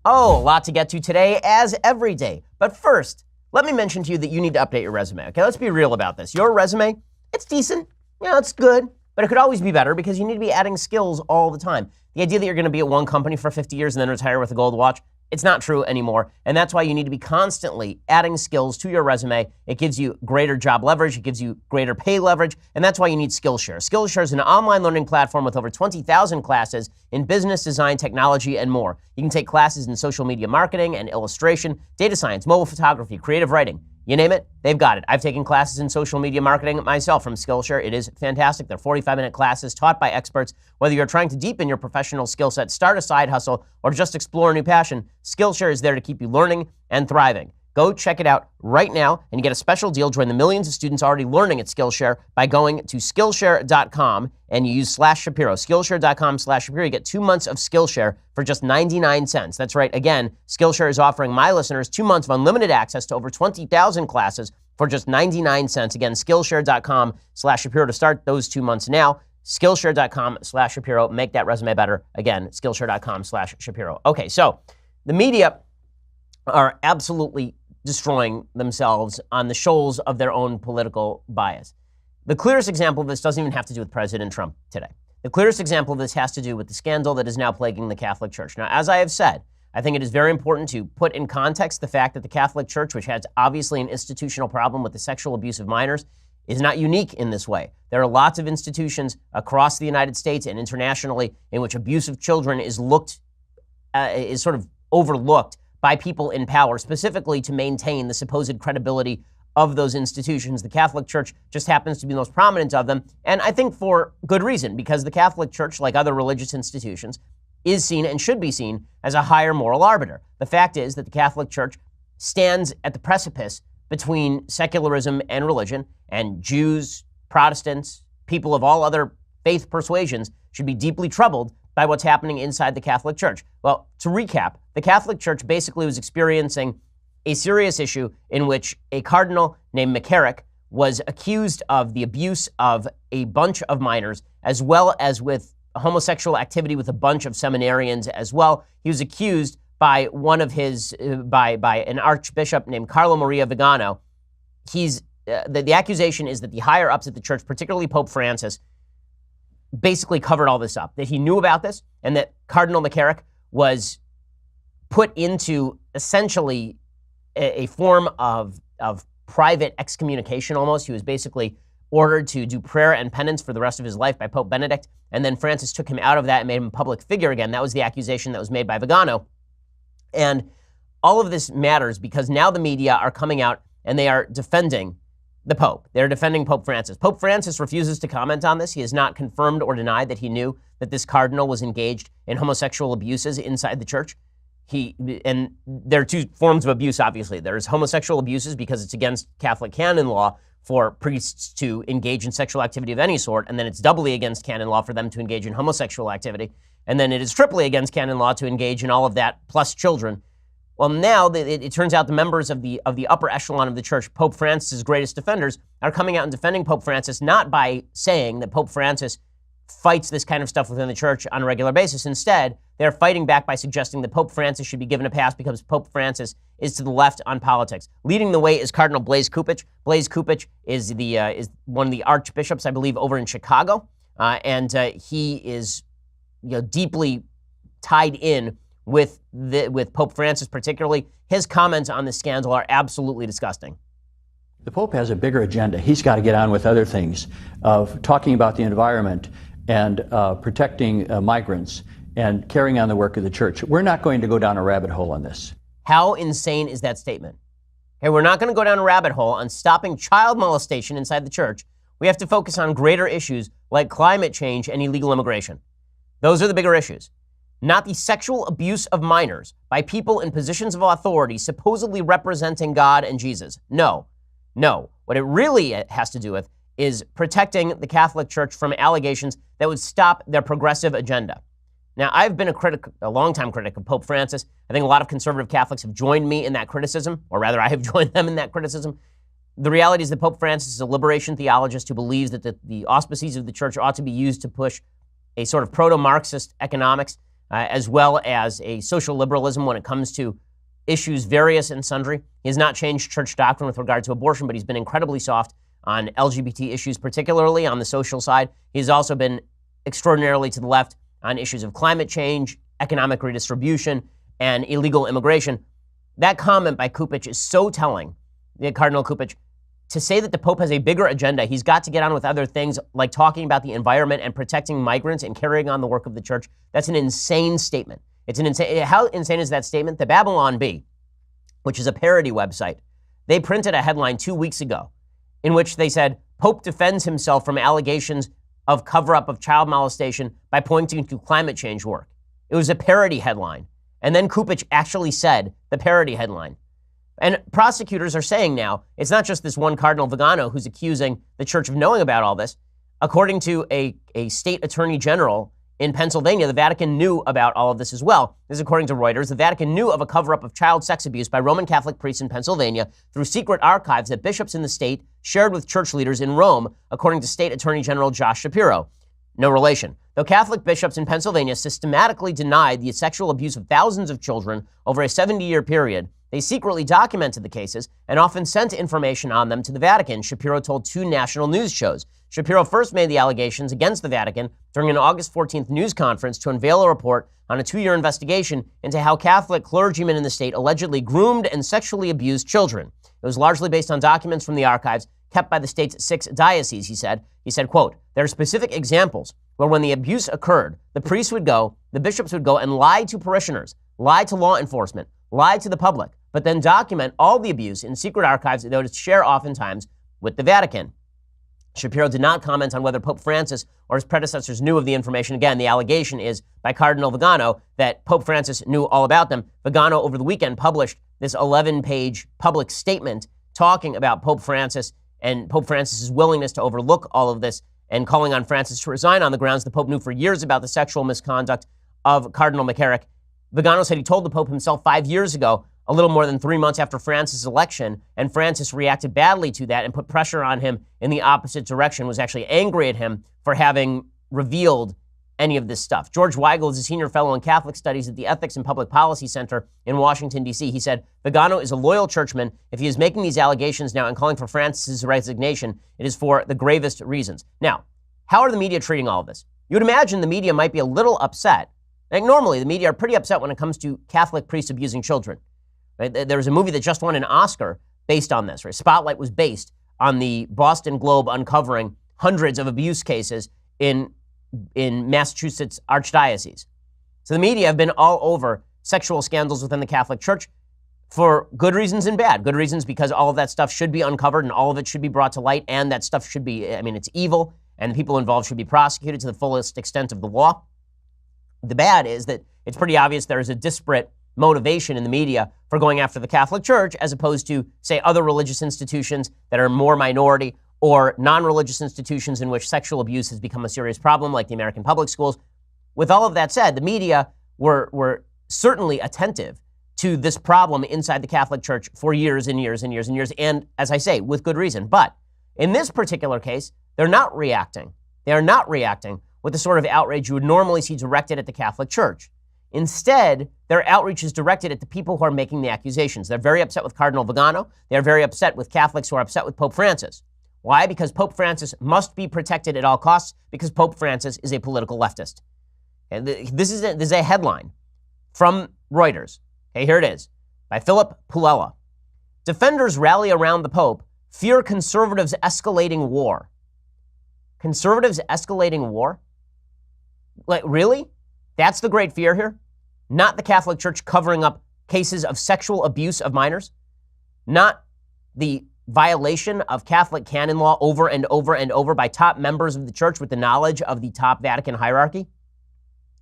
Oh, a lot to get to today, as every day. But first, let me mention to you that you need to update your resume. Okay, let's be real about this. Your resume, it's decent. It's good, but it could always be better because you need to be adding skills all the time. The idea that you're going to be at one company for 50 years and then retire with a gold watch, it's not true anymore. And that's why you need to be constantly adding skills to your resume. It gives you greater job leverage. It gives you greater pay leverage. And that's why you need Skillshare. Skillshare is an online learning platform with over 20,000 classes in business, design, technology, and more. You can take classes in social media marketing and illustration, data science, mobile photography, creative writing. You name it, they've got it. I've taken classes in social media marketing myself from Skillshare. It is fantastic. They're 45-minute classes taught by experts. Whether you're trying to deepen your professional skill set, start a side hustle, or just explore a new passion, Skillshare is there to keep you learning and thriving. Go check it out right now and get a special deal. Join the millions of students already learning at Skillshare by going to Skillshare.com and you use /Shapiro. Skillshare.com/Shapiro. You get 2 months of Skillshare for just 99 cents. That's right. Again, Skillshare is offering my listeners 2 months of unlimited access to over 20,000 classes for just 99 cents. Again, Skillshare.com/Shapiro to start those 2 months now. Skillshare.com/Shapiro. Make that resume better. Again, Skillshare.com/Shapiro. Okay, so the media are absolutely destroying themselves on the shoals of their own political bias. The clearest example of this doesn't even have to do with President Trump today. The clearest example of this has to do with the scandal that is now plaguing the Catholic Church. Now, as I have said, I think it is very important to put in context the fact that the Catholic Church, which has obviously an institutional problem with the sexual abuse of minors, is not unique in this way. There are lots of institutions across the United States and internationally in which abuse of children is sort of overlooked by people in power, specifically to maintain the supposed credibility of those institutions. The Catholic Church just happens to be the most prominent of them, and I think for good reason, because the Catholic Church, like other religious institutions, is seen and should be seen as a higher moral arbiter. The fact is that the Catholic Church stands at the precipice between secularism and religion, and Jews, Protestants, people of all other faith persuasions should be deeply troubled by what's happening inside the Catholic Church. Well, to recap, the Catholic Church basically was experiencing a serious issue in which a cardinal named McCarrick was accused of the abuse of a bunch of minors, as well as with homosexual activity with a bunch of seminarians as well. He was accused by one of his, by an archbishop named Carlo Maria Vigano. The accusation is that the higher ups at the church, particularly Pope Francis, basically covered all this up, that he knew about this, and that Cardinal McCarrick was put into essentially a form of private excommunication almost. He was basically ordered to do prayer and penance for the rest of his life by Pope Benedict, and then Francis took him out of that and made him a public figure again. That was the accusation that was made by Vigano. And all of this matters because now the media are coming out and they are defending the Pope. They're defending Pope Francis. Pope Francis refuses to comment on this. He has not confirmed or denied that he knew that this cardinal was engaged in homosexual abuses inside the church. And there are two forms of abuse, obviously. There's homosexual abuses because it's against Catholic canon law for priests to engage in sexual activity of any sort, and then it's doubly against canon law for them to engage in homosexual activity, and then it is triply against canon law to engage in all of that plus children. Well, now it turns out the members of the upper echelon of the church, Pope Francis' greatest defenders, are coming out and defending Pope Francis, not by saying that Pope Francis fights this kind of stuff within the church on a regular basis. Instead, they're fighting back by suggesting that Pope Francis should be given a pass because Pope Francis is to the left on politics. Leading the way is Cardinal Blaise Cupich. Blaise Cupich is one of the archbishops, I believe, over in Chicago, and he is deeply tied in with Pope Francis, particularly. His comments on this scandal are absolutely disgusting. The Pope has a bigger agenda. He's got to get on with other things of talking about the environment and protecting migrants and carrying on the work of the church. We're not going to go down a rabbit hole on this. How insane is that statement? Hey, we're not going to go down a rabbit hole on stopping child molestation inside the church. We have to focus on greater issues like climate change and illegal immigration. Those are the bigger issues, not the sexual abuse of minors by people in positions of authority supposedly representing God and Jesus. No. What it really has to do with is protecting the Catholic Church from allegations that would stop their progressive agenda. Now, I've been a longtime critic of Pope Francis. I think a lot of conservative Catholics have joined me in that criticism, or rather, I have joined them in that criticism. The reality is that Pope Francis is a liberation theologist who believes that the auspices of the church ought to be used to push a sort of proto-Marxist economics. as well as a social liberalism when it comes to issues various and sundry. He has not changed church doctrine with regard to abortion, but he's been incredibly soft on LGBT issues, particularly on the social side. He's also been extraordinarily to the left on issues of climate change, economic redistribution, and illegal immigration. That comment by Kupich is so telling, Cardinal Kupich, to say that the Pope has a bigger agenda. He's got to get on with other things like talking about the environment and protecting migrants and carrying on the work of the church. That's an insane statement. It's an insane. How insane is that statement? The Babylon Bee, which is a parody website, they printed a headline 2 weeks ago in which they said, Pope defends himself from allegations of cover-up of child molestation by pointing to climate change work. It was a parody headline. And then Kupich actually said the parody headline. And prosecutors are saying now, it's not just this one Cardinal Vigano who's accusing the church of knowing about all this. According to a state attorney general in Pennsylvania, the Vatican knew about all of this as well. This is according to Reuters. The Vatican knew of a cover-up of child sex abuse by Roman Catholic priests in Pennsylvania through secret archives that bishops in the state shared with church leaders in Rome, according to State Attorney General Josh Shapiro. No relation. Though Catholic bishops in Pennsylvania systematically denied the sexual abuse of thousands of children over a 70-year period, they secretly documented the cases and often sent information on them to the Vatican, Shapiro told 2 national news shows. Shapiro first made the allegations against the Vatican during an August 14th news conference to unveil a report on a 2-year investigation into how Catholic clergymen in the state allegedly groomed and sexually abused children. It was largely based on documents from the archives kept by the state's 6 dioceses, he said. He said, quote, there are specific examples where when the abuse occurred, the priests would go, the bishops would go and lie to parishioners, lie to law enforcement, lie to the public, but then document all the abuse in secret archives that they would share oftentimes with the Vatican. Shapiro did not comment on whether Pope Francis or his predecessors knew of the information. Again, the allegation is by Cardinal Vigano that Pope Francis knew all about them. Vigano over the weekend published this 11-page public statement talking about Pope Francis and Pope Francis's willingness to overlook all of this and calling on Francis to resign on the grounds the Pope knew for years about the sexual misconduct of Cardinal McCarrick. Vigano said he told the Pope himself 5 years ago, a little more than 3 months after Francis' election, and Francis reacted badly to that and put pressure on him in the opposite direction, was actually angry at him for having revealed any of this stuff. George Weigel is a senior fellow in Catholic Studies at the Ethics and Public Policy Center in Washington, D.C. He said, Vigano is a loyal churchman. If he is making these allegations now and calling for Francis' resignation, it is for the gravest reasons. Now, how are the media treating all of this? You would imagine the media might be a little upset. Like normally, the media are pretty upset when it comes to Catholic priests abusing children. Right? There was a movie that just won an Oscar based on this. Right? Spotlight was based on the Boston Globe uncovering hundreds of abuse cases in Massachusetts Archdiocese. So the media have been all over sexual scandals within the Catholic Church for good reasons and bad. Good reasons because all of that stuff should be uncovered and all of it should be brought to light, and that stuff should be, it's evil, and the people involved should be prosecuted to the fullest extent of the law. The bad is that it's pretty obvious there is a disparate motivation in the media for going after the Catholic Church as opposed to, say, other religious institutions that are more minority or non-religious institutions in which sexual abuse has become a serious problem, like the American public schools. With all of that said, the media were certainly attentive to this problem inside the Catholic Church for years and years and years and years, and as I say, with good reason. But in this particular case, they're not reacting. They are not reacting with the sort of outrage you would normally see directed at the Catholic Church. Instead, their outreach is directed at the people who are making the accusations. They're very upset with Cardinal Vigano. They're very upset with Catholics who are upset with Pope Francis. Why? Because Pope Francis must be protected at all costs because Pope Francis is a political leftist. And this is a headline from Reuters. Okay, here it is, by Philip Pulella. Defenders rally around the Pope, fear conservatives escalating war. Conservatives escalating war? Like, really? That's the great fear here? Not the Catholic Church covering up cases of sexual abuse of minors? Not the violation of Catholic canon law over and over and over by top members of the church with the knowledge of the top Vatican hierarchy?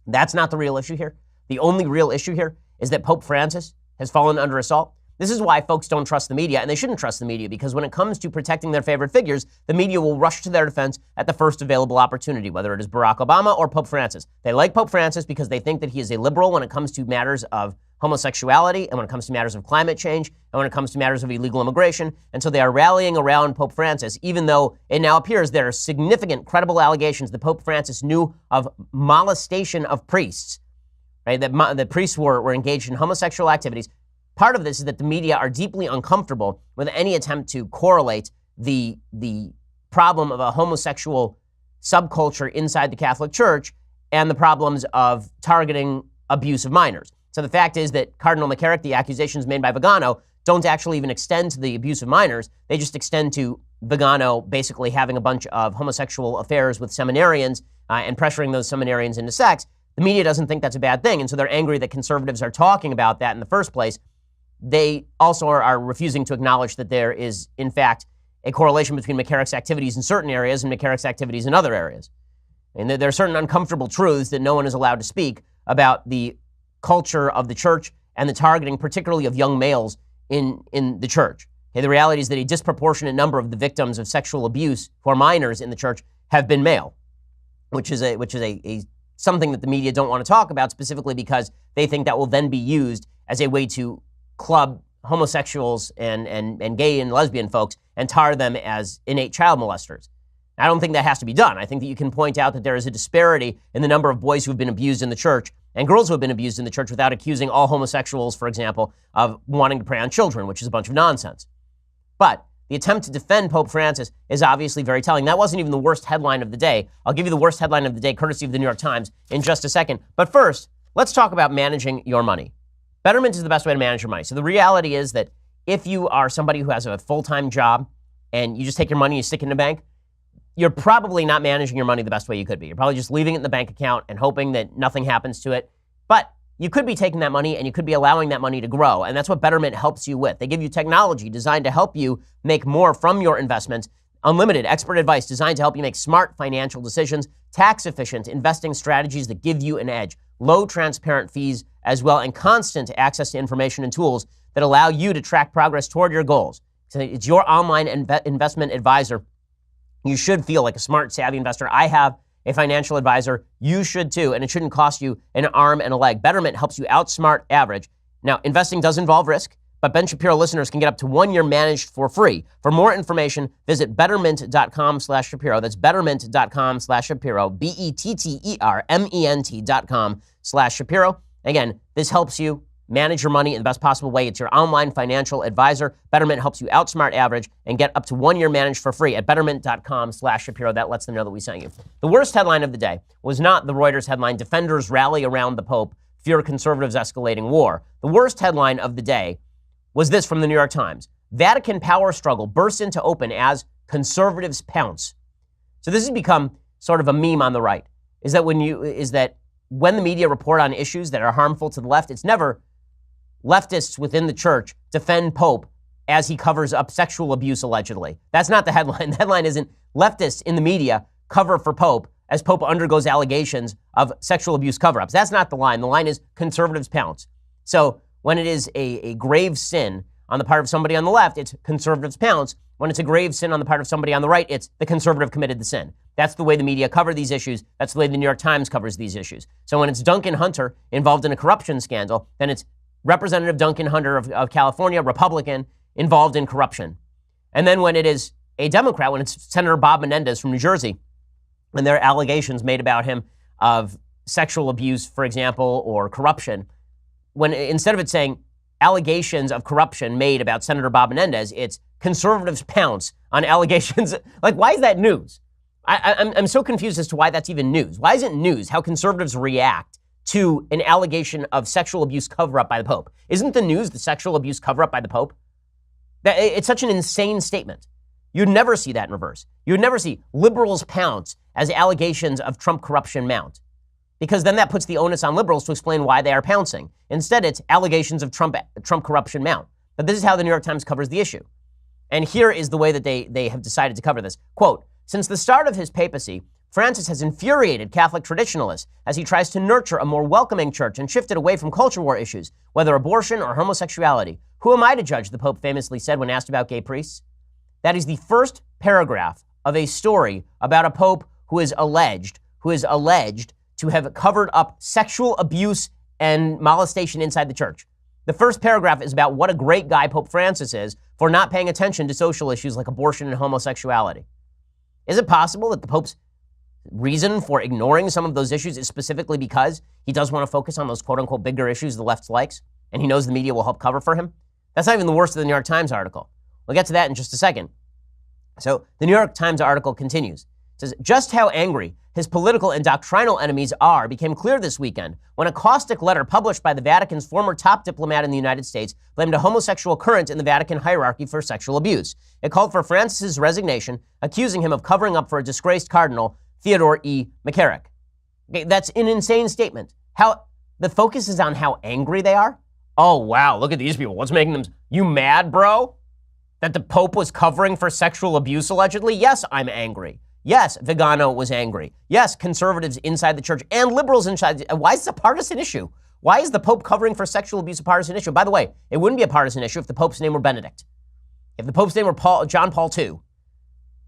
That's not the real issue here. The only real issue here is that Pope Francis has fallen under assault. This is why folks don't trust the media, and they shouldn't trust the media, because when it comes to protecting their favorite figures, the media will rush to their defense at the first available opportunity, whether it is Barack Obama or Pope Francis. They like Pope Francis because they think that he is a liberal when it comes to matters of homosexuality, and when it comes to matters of climate change, and when it comes to matters of illegal immigration. And so they are rallying around Pope Francis, even though it now appears there are significant, credible allegations that Pope Francis knew of molestation of priests. right? That priests were engaged in homosexual activities. Part of this is that the media are deeply uncomfortable with any attempt to correlate the problem of a homosexual subculture inside the Catholic Church and the problems of targeting abuse of minors. So the fact is that Cardinal McCarrick, the accusations made by Vigano, don't actually even extend to the abuse of minors. They just extend to Vigano basically having a bunch of homosexual affairs with seminarians and pressuring those seminarians into sex. The media doesn't think that's a bad thing, and so they're angry that conservatives are talking about that in the first place. They also are refusing to acknowledge that there is, in fact, a correlation between McCarrick's activities in certain areas and McCarrick's activities in other areas. And there are certain uncomfortable truths that no one is allowed to speak about the culture of the church and the targeting, particularly of young males in the church. Okay, the reality is that a disproportionate number of the victims of sexual abuse for minors in the church have been male, which is a something that the media don't want to talk about, specifically because they think that will then be used as a way to club homosexuals and gay and lesbian folks and tar them as innate child molesters. I don't think that has to be done. I think that you can point out that there is a disparity in the number of boys who have been abused in the church and girls who have been abused in the church without accusing all homosexuals, for example, of wanting to prey on children, which is a bunch of nonsense. But the attempt to defend Pope Francis is obviously very telling. That wasn't even the worst headline of the day. I'll give you the worst headline of the day, courtesy of the New York Times, in just a second. But first, let's talk about managing your money. Betterment is the best way to manage your money. So the reality is that if you are somebody who has a full-time job and you just take your money and you stick it in the bank, you're probably not managing your money the best way you could be. You're probably just leaving it in the bank account and hoping that nothing happens to it. But you could be taking that money and you could be allowing that money to grow. And that's what Betterment helps you with. They give you technology designed to help you make more from your investments, unlimited expert advice designed to help you make smart financial decisions, tax-efficient investing strategies that give you an edge, low transparent fees as well, and constant access to information and tools that allow you to track progress toward your goals. So it's your online investment advisor. You should feel like a smart, savvy investor. I have a financial advisor. You should too, and it shouldn't cost you an arm and a leg. Betterment helps you outsmart average. Now, investing does involve risk, but Ben Shapiro listeners can get up to 1 year managed for free. For more information, visit betterment.com/Shapiro. That's betterment.com/Shapiro, betterment.com/Shapiro. Again, this helps you manage your money in the best possible way. It's your online financial advisor. Betterment helps you outsmart average and get up to 1 year managed for free at betterment.com/Shapiro. That lets them know that we sent you. The worst headline of the day was not the Reuters headline, "Defenders Rally Around the Pope, Fear Conservatives Escalating War." The worst headline of the day was this from the New York Times. Vatican power struggle bursts into open as conservatives pounce. So this has become sort of a meme on the right, is that when the media report on issues that are harmful to the left, it's never leftists within the church defend Pope as he covers up sexual abuse, allegedly. That's not the headline. The headline isn't leftists in the media cover for Pope as Pope undergoes allegations of sexual abuse cover-ups. That's not the line. The line is conservatives pounce. So when it is a grave sin on the part of somebody on the left, it's conservatives pounce. When it's a grave sin on the part of somebody on the right, it's the conservative committed the sin. That's the way the media cover these issues. That's the way the New York Times covers these issues. So when it's Duncan Hunter involved in a corruption scandal, then it's Representative Duncan Hunter of California, Republican, involved in corruption. And then when it is a Democrat, when it's Senator Bob Menendez from New Jersey, and there are allegations made about him of sexual abuse, for example, or corruption, when instead of it saying allegations of corruption made about Senator Bob Menendez, it's conservatives pounce on allegations. Like, why is that news? I'm so confused as to why that's even news. Why isn't news how conservatives react to an allegation of sexual abuse cover-up by the Pope? Isn't the news the sexual abuse cover-up by the Pope? It's such an insane statement. You'd never see that in reverse. You'd never see liberals pounce as allegations of Trump corruption mount, because then that puts the onus on liberals to explain why they are pouncing. Instead, it's allegations of Trump corruption mount. But this is how the New York Times covers the issue. And here is the way that they have decided to cover this. Quote, "Since the start of his papacy, Francis has infuriated Catholic traditionalists as he tries to nurture a more welcoming church and shift it away from culture war issues, whether abortion or homosexuality. Who am I to judge?" the Pope famously said when asked about gay priests. That is the first paragraph of a story about a Pope who is alleged to have covered up sexual abuse and molestation inside the church. The first paragraph is about what a great guy Pope Francis is for not paying attention to social issues like abortion and homosexuality. Is it possible that the Pope's reason for ignoring some of those issues is specifically because he does want to focus on those quote unquote bigger issues the left likes, and he knows the media will help cover for him. That's not even the worst of the New York Times article. We'll get to that in just a second. So the New York Times article continues. It says, just how angry his political and doctrinal enemies are became clear this weekend when a caustic letter published by the Vatican's former top diplomat in the United States blamed a homosexual current in the Vatican hierarchy for sexual abuse. It called for Francis's resignation, accusing him of covering up for a disgraced cardinal, Theodore E. McCarrick. Okay, that's an insane statement. How the focus is on how angry they are? Oh, wow, look at these people. What's making them... You mad, bro? That the Pope was covering for sexual abuse, allegedly? Yes, I'm angry. Yes, Vigano was angry. Yes, conservatives inside the church and liberals inside. Why is this a partisan issue? Why is the Pope covering for sexual abuse a partisan issue? By the way, it wouldn't be a partisan issue if the Pope's name were Benedict. If the Pope's name were John Paul II,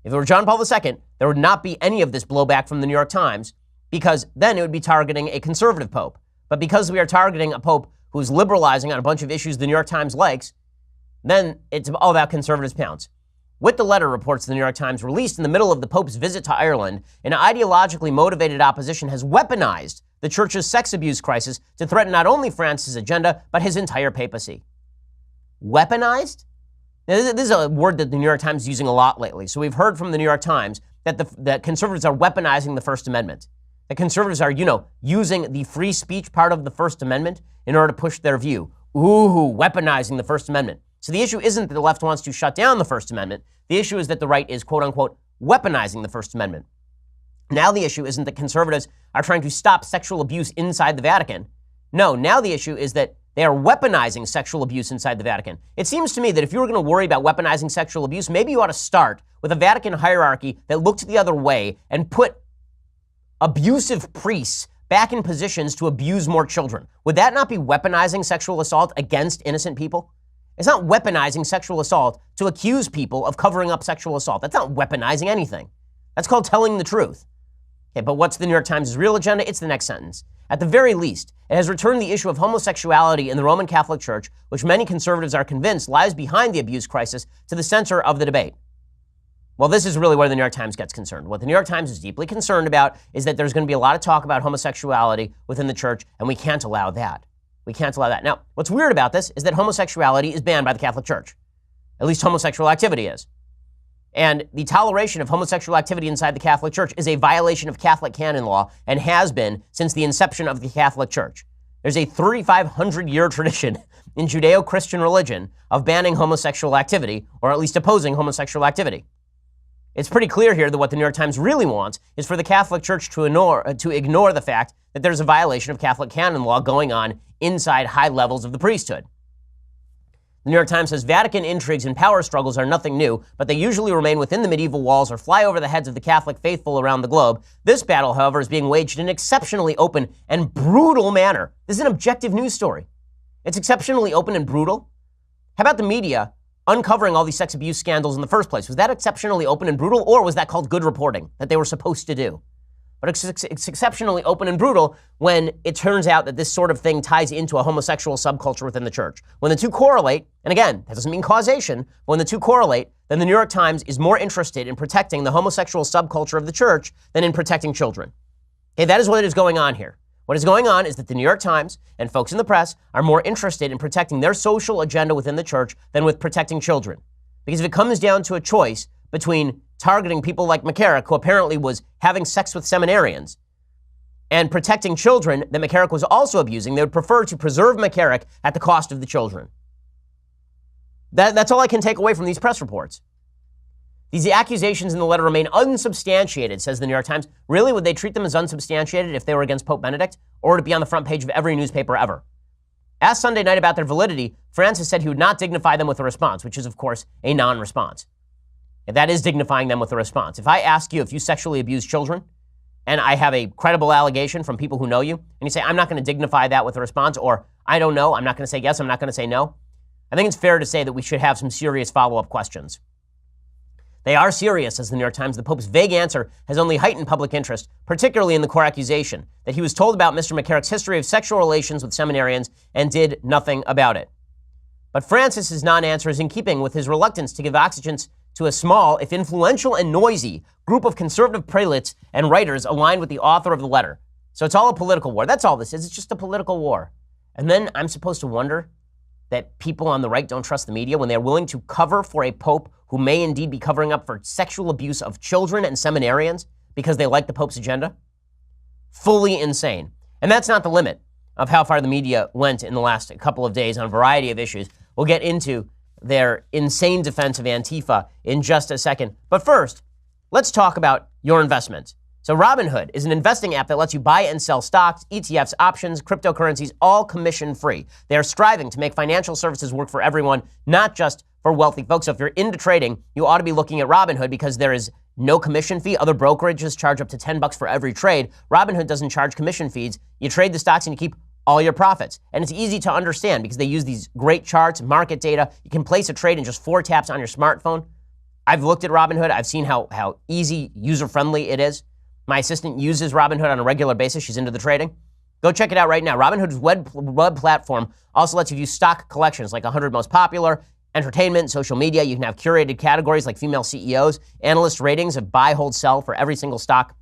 if it were John Paul II, there would not be any of this blowback from the New York Times, because then it would be targeting a conservative Pope. But because we are targeting a Pope who's liberalizing on a bunch of issues the New York Times likes, then it's all about conservatives' pounds. With the letter, reports the New York Times, released in the middle of the Pope's visit to Ireland, an ideologically motivated opposition has weaponized the church's sex abuse crisis to threaten not only Francis' agenda, but his entire papacy. Weaponized? Now, this is a word that the New York Times is using a lot lately. So we've heard from the New York Times that conservatives are weaponizing the First Amendment. That conservatives are, using the free speech part of the First Amendment in order to push their view. Ooh, weaponizing the First Amendment. So the issue isn't that the left wants to shut down the First Amendment. The issue is that the right is, quote unquote, weaponizing the First Amendment. Now the issue isn't that conservatives are trying to stop sexual abuse inside the Vatican. No, now the issue is that they are weaponizing sexual abuse inside the Vatican. It seems to me that if you were going to worry about weaponizing sexual abuse, maybe you ought to start with a Vatican hierarchy that looked the other way and put abusive priests back in positions to abuse more children. Would that not be weaponizing sexual assault against innocent people? It's not weaponizing sexual assault to accuse people of covering up sexual assault. That's not weaponizing anything. That's called telling the truth. Okay, but what's the New York Times' real agenda? It's the next sentence. At the very least, it has returned the issue of homosexuality in the Roman Catholic Church, which many conservatives are convinced lies behind the abuse crisis, to the center of the debate. Well, this is really where the New York Times gets concerned. What the New York Times is deeply concerned about is that there's going to be a lot of talk about homosexuality within the church, and we can't allow that. We can't allow that. Now, what's weird about this is that homosexuality is banned by the Catholic Church. At least homosexual activity is. And the toleration of homosexual activity inside the Catholic Church is a violation of Catholic canon law and has been since the inception of the Catholic Church. There's a 3,500-year tradition in Judeo-Christian religion of banning homosexual activity, or at least opposing homosexual activity. It's pretty clear here that what the New York Times really wants is for the Catholic Church to ignore the fact that there's a violation of Catholic canon law going on inside high levels of the priesthood. The New York Times says Vatican intrigues and power struggles are nothing new, but they usually remain within the medieval walls or fly over the heads of the Catholic faithful around the globe. This battle, however, is being waged in an exceptionally open and brutal manner. This is an objective news story. It's exceptionally open and brutal. How about the media uncovering all these sex abuse scandals in the first place? Was that exceptionally open and brutal, or was that called good reporting that they were supposed to do? But it's exceptionally open and brutal when it turns out that this sort of thing ties into a homosexual subculture within the church. When the two correlate, and again, that doesn't mean causation, but when the two correlate, then the New York Times is more interested in protecting the homosexual subculture of the church than in protecting children. Okay, that is what is going on here. What is going on is that the New York Times and folks in the press are more interested in protecting their social agenda within the church than with protecting children. Because if it comes down to a choice between targeting people like McCarrick, who apparently was having sex with seminarians, and protecting children that McCarrick was also abusing, they would prefer to preserve McCarrick at the cost of the children. That's all I can take away from these press reports. These accusations in the letter remain unsubstantiated, says the New York Times. Really, would they treat them as unsubstantiated if they were against Pope Benedict? Or would it be on the front page of every newspaper ever? Asked Sunday night about their validity, Francis said he would not dignify them with a response, which is, of course, a non-response. And that is dignifying them with a response. If I ask you if you sexually abuse children, and I have a credible allegation from people who know you, and you say, I'm not going to dignify that with a response, or I don't know, I'm not going to say yes, I'm not going to say no, I think it's fair to say that we should have some serious follow-up questions. They are serious, says the New York Times. The Pope's vague answer has only heightened public interest, particularly in the core accusation that he was told about Mr. McCarrick's history of sexual relations with seminarians and did nothing about it. But Francis's non-answer is in keeping with his reluctance to give oxygen to a small, if influential and noisy, group of conservative prelates and writers aligned with the author of the letter. So it's all a political war. That's all this is. It's just a political war. And then I'm supposed to wonder that people on the right don't trust the media when they're willing to cover for a pope who may indeed be covering up for sexual abuse of children and seminarians because they like the pope's agenda? Fully insane. And that's not the limit of how far the media went in the last couple of days on a variety of issues. We'll get into their insane defense of Antifa in just a second. But first, let's talk about your investment. So Robinhood is an investing app that lets you buy and sell stocks, ETFs, options, cryptocurrencies, all commission-free. They are striving to make financial services work for everyone, not just for wealthy folks. So if you're into trading, you ought to be looking at Robinhood because there is no commission fee. Other brokerages charge up to $10 for every trade. Robinhood doesn't charge commission fees. You trade the stocks and you keep all your profits. And it's easy to understand because they use these great charts, market data. You can place a trade in just 4 taps on your smartphone. I've looked at Robinhood. I've seen how easy, user-friendly it is. My assistant uses Robinhood on a regular basis. She's into the trading. Go check it out right now. Robinhood's web platform also lets you view stock collections like 100 most popular, entertainment, social media. You can have curated categories like female CEOs, analyst ratings of buy, hold, sell for every single stock.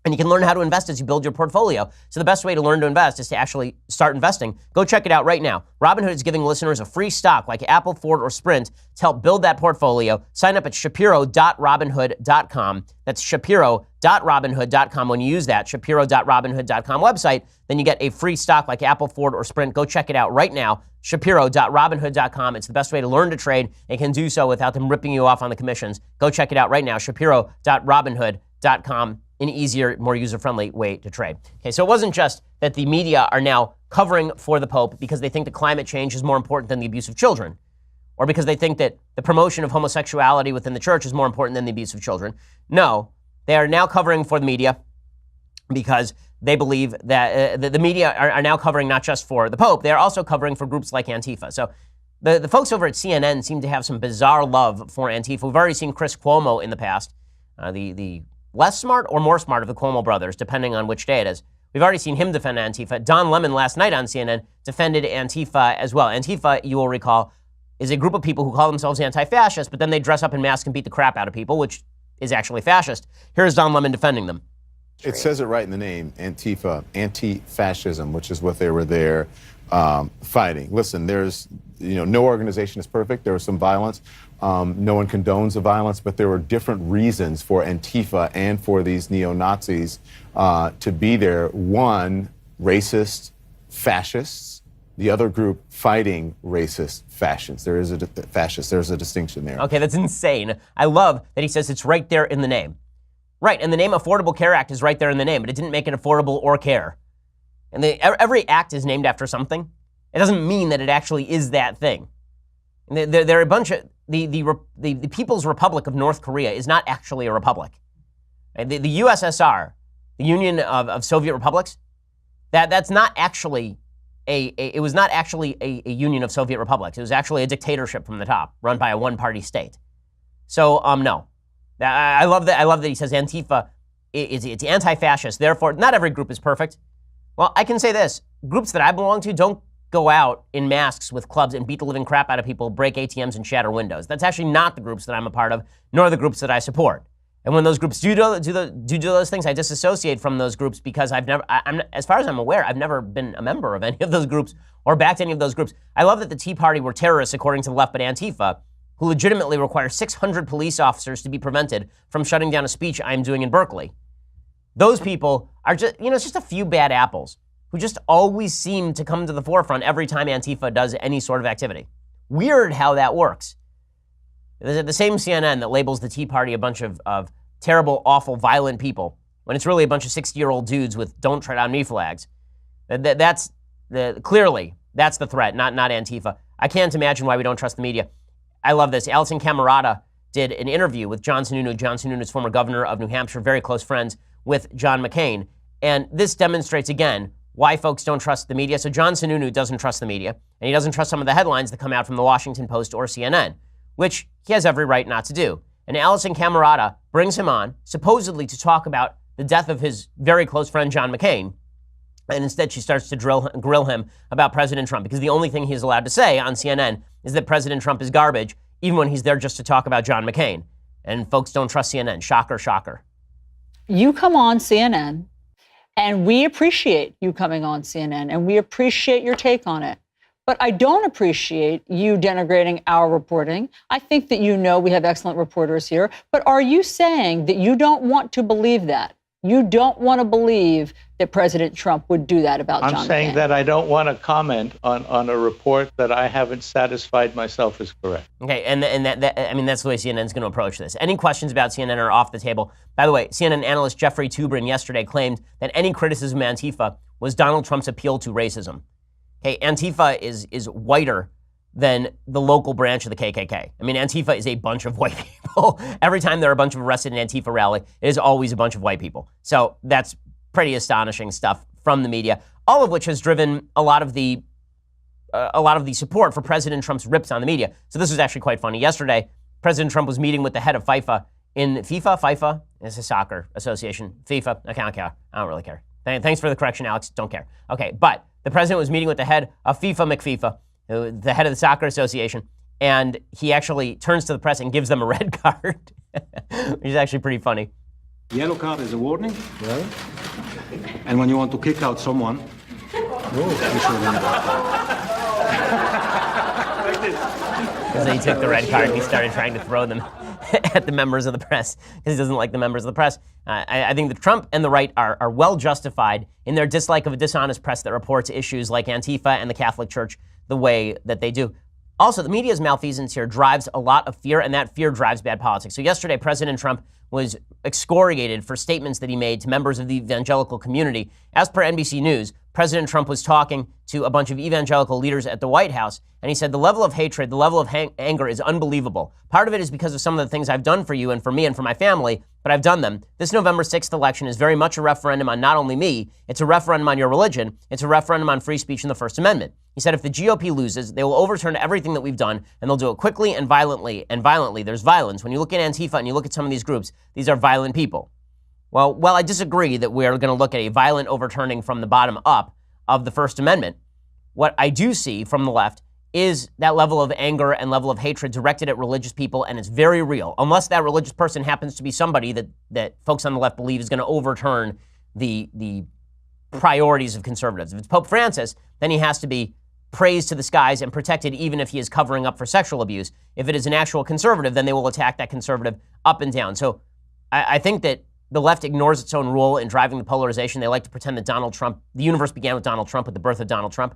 And you can learn how to invest as you build your portfolio. So the best way to learn to invest is to actually start investing. Go check it out right now. Robinhood is giving listeners a free stock like Apple, Ford, or Sprint to help build that portfolio. Sign up at shapiro.robinhood.com. That's shapiro.robinhood.com. When you use that shapiro.robinhood.com website, then you get a free stock like Apple, Ford, or Sprint. Go check it out right now. shapiro.robinhood.com. It's the best way to learn to trade and can do so without them ripping you off on the commissions. Go check it out right now. shapiro.robinhood.com. An easier, more user-friendly way to trade. Okay, so it wasn't just that the media are now covering for the Pope because they think that climate change is more important than the abuse of children, or because they think that the promotion of homosexuality within the church is more important than the abuse of children. No, they are now covering for the media because they believe that the media are now covering not just for the Pope, they are also covering for groups like Antifa. So the folks over at CNN seem to have some bizarre love for Antifa. We've already seen Chris Cuomo in the past, the less smart or more smart of the Cuomo brothers, depending on which day it is. We've already seen him defend Antifa. Don Lemon last night on CNN defended Antifa as well. Antifa, you will recall, is a group of people who call themselves anti-fascist, but then they dress up in masks and beat the crap out of people, which is actually fascist. Here's Don Lemon defending them. It says it right in the name, Antifa, anti-fascism, which is what they were there fighting. Listen, there's, no organization is perfect. There was some violence. No one condones the violence, but there were different reasons for Antifa and for these neo-Nazis to be there. One, racist fascists. The other group fighting racist fascists. There's a distinction there. Okay, that's insane. I love that he says it's right there in the name. Right, and the name Affordable Care Act is right there in the name, but it didn't make it affordable or care. And every act is named after something. It doesn't mean that it actually is that thing. There are a bunch of the People's Republic of North Korea is not actually a republic. The USSR, the Union of Soviet Republics, that's not actually it was not actually a union of Soviet republics. It was actually a dictatorship from the top, run by a one-party state. So no, I love that. I love that he says Antifa it's anti-fascist. Therefore, not every group is perfect. Well, I can say this: groups that I belong to don't go out in masks with clubs and beat the living crap out of people, break ATMs, and shatter windows. That's actually not the groups that I'm a part of, nor the groups that I support. And when those groups do those things, I disassociate from those groups because as far as I'm aware, I've never been a member of any of those groups or backed any of those groups. I love that the Tea Party were terrorists, according to the left, but Antifa, who legitimately require 600 police officers to be prevented from shutting down a speech I'm doing in Berkeley. Those people are just, it's just a few bad apples who just always seem to come to the forefront every time Antifa does any sort of activity. Weird how that works. The same CNN that labels the Tea Party a bunch of terrible, awful, violent people, when it's really a bunch of 60-year-old dudes with "Don't Tread on Me" flags. Clearly, that's the threat, not Antifa. I can't imagine why we don't trust the media. I love this. Alison Camerata did an interview with John Sununu. John Sununu is former governor of New Hampshire, very close friends with John McCain. And this demonstrates, again, why folks don't trust the media. So John Sununu doesn't trust the media, and he doesn't trust some of the headlines that come out from the Washington Post or CNN, which he has every right not to do. And Alison Camerata brings him on, supposedly to talk about the death of his very close friend, John McCain. And instead, she starts to grill him about President Trump, because the only thing he's allowed to say on CNN is that President Trump is garbage, even when he's there just to talk about John McCain. And folks don't trust CNN. Shocker, shocker. You come on CNN, and we appreciate you coming on CNN, and we appreciate your take on it. But I don't appreciate you denigrating our reporting. I think that we have excellent reporters here. But are you saying that you don't want to believe that? You don't want to believe that President Trump would do that about John McCain? I'm saying that I don't want to comment on a report that I haven't satisfied myself is correct. Okay, and that's the way CNN's going to approach this. Any questions about CNN are off the table. By the way, CNN analyst Jeffrey Toobin yesterday claimed that any criticism of Antifa was Donald Trump's appeal to racism. Okay, Antifa is whiter than the local branch of the KKK. I mean, Antifa is a bunch of white people. Every time there are a bunch of arrested in Antifa rally, it is always a bunch of white people. So that's pretty astonishing stuff from the media, all of which has driven a lot of the support for President Trump's rips on the media. So this was actually quite funny. Yesterday, President Trump was meeting with the head of FIFA in FIFA? It's a soccer association. FIFA, I don't care. I don't really care. Thanks for the correction, Alex. Don't care. Okay, but the president was meeting with the head of FIFA McFIFA, the head of the soccer association, and he actually turns to the press and gives them a red card, which is actually pretty funny. Yellow card is a warning. Yeah. And when you want to kick out someone, Because he took the red card and he started trying to throw them at the members of the press because he doesn't like the members of the press. I think that Trump and the right are well justified in their dislike of a dishonest press that reports issues like Antifa and the Catholic Church the way that they do. Also, the media's malfeasance here drives a lot of fear, and that fear drives bad politics. So yesterday, President Trump was excoriated for statements that he made to members of the evangelical community. As per NBC News, President Trump was talking to a bunch of evangelical leaders at the White House, and he said, the level of hatred, the level of anger is unbelievable. Part of it is because of some of the things I've done for you and for me and for my family, but I've done them. This November 6th election is very much a referendum on not only me, it's a referendum on your religion, it's a referendum on free speech and the First Amendment. He said if the GOP loses, they will overturn everything that we've done, and they'll do it quickly and violently. And violently, there's violence. When you look at Antifa and you look at some of these groups, these are violent people. Well, I disagree that we're going to look at a violent overturning from the bottom up of the First Amendment. What I do see from the left is that level of anger and level of hatred directed at religious people, and it's very real, unless that religious person happens to be somebody that folks on the left believe is going to overturn the priorities of conservatives. If it's Pope Francis, then he has to be praised to the skies and protected even if he is covering up for sexual abuse. If it is an actual conservative, then they will attack that conservative up and down. So I think that the left ignores its own role in driving the polarization. They like to pretend that Donald Trump, the universe began with Donald Trump, with the birth of Donald Trump.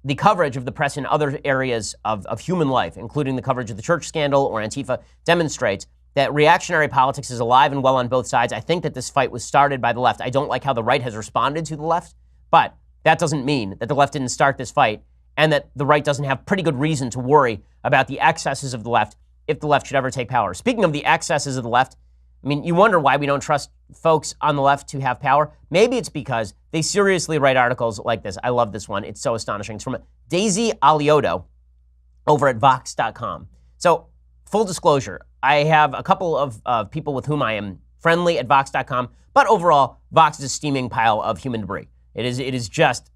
The coverage of the press in other areas of human life, including the coverage of the church scandal or Antifa, demonstrates that reactionary politics is alive and well on both sides. I think that this fight was started by the left. I don't like how the right has responded to the left, but that doesn't mean that the left didn't start this fight and that the right doesn't have pretty good reason to worry about the excesses of the left if the left should ever take power. Speaking of the excesses of the left, I mean, you wonder why we don't trust folks on the left to have power. Maybe it's because they seriously write articles like this. I love this one. It's so astonishing. It's from Daisy Alioto over at Vox.com. So, full disclosure, I have a couple of people with whom I am friendly at Vox.com, but overall, Vox is a steaming pile of human debris. It is just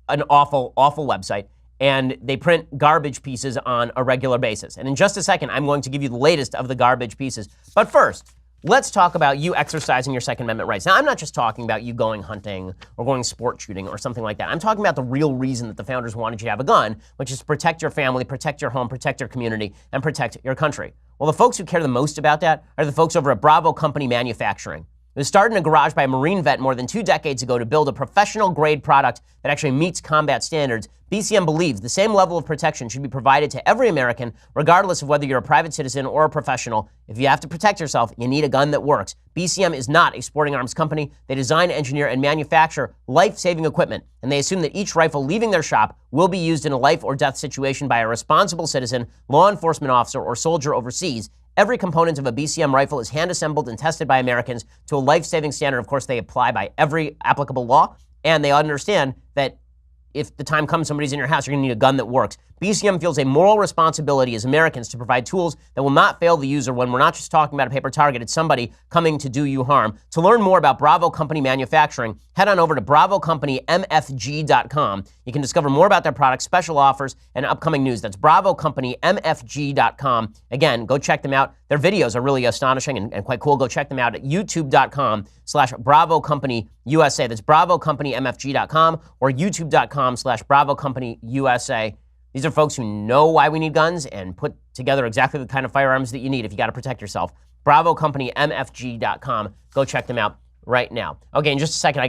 an awful, awful website, and they print garbage pieces on a regular basis. And in just a second, I'm going to give you the latest of the garbage pieces. But first, let's talk about you exercising your Second Amendment rights. Now, I'm not just talking about you going hunting or going sport shooting or something like that. I'm talking about the real reason that the founders wanted you to have a gun, which is to protect your family, protect your home, protect your community, and protect your country. Well, the folks who care the most about that are the folks over at Bravo Company Manufacturing. It was started in a garage by a Marine vet more than 2 decades ago to build a professional-grade product that actually meets combat standards. BCM believes the same level of protection should be provided to every American, regardless of whether you're a private citizen or a professional. If you have to protect yourself, you need a gun that works. BCM is not a sporting arms company. They design, engineer, and manufacture life-saving equipment, and they assume that each rifle leaving their shop will be used in a life or death situation by a responsible citizen, law enforcement officer, or soldier overseas. Every component of a BCM rifle is hand-assembled and tested by Americans to a life-saving standard. Of course, they apply by every applicable law, and they understand that if the time comes somebody's in your house, you're going to need a gun that works. BCM feels a moral responsibility as Americans to provide tools that will not fail the user when we're not just talking about a paper target, it's somebody coming to do you harm. To learn more about Bravo Company manufacturing, head on over to bravocompanymfg.com. You can discover more about their products, special offers, and upcoming news. That's bravocompanymfg.com. Again, go check them out. Their videos are really astonishing and quite cool. Go check them out at youtube.com/bravocompanyyusa. That's bravocompanymfg.com or youtube.com/bravocompanyyusa. These are folks who know why we need guns and put together exactly the kind of firearms that you need if you got to protect yourself. bravocompanymfg.com. Go check them out right now. Okay, in just a second,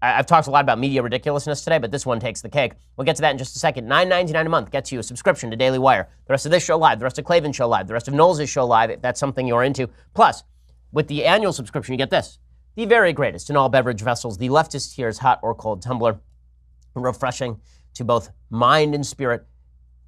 I've talked a lot about media ridiculousness today, but this one takes the cake. We'll get to that in just a second. $9.99 a month gets you a subscription to Daily Wire. The rest of this show live, the rest of Klavan's show live, the rest of Knowles' show live, if that's something you're into. Plus, with the annual subscription, you get this. The very greatest in all beverage vessels, the leftist tears hot or cold tumbler. Refreshing to both mind and spirit,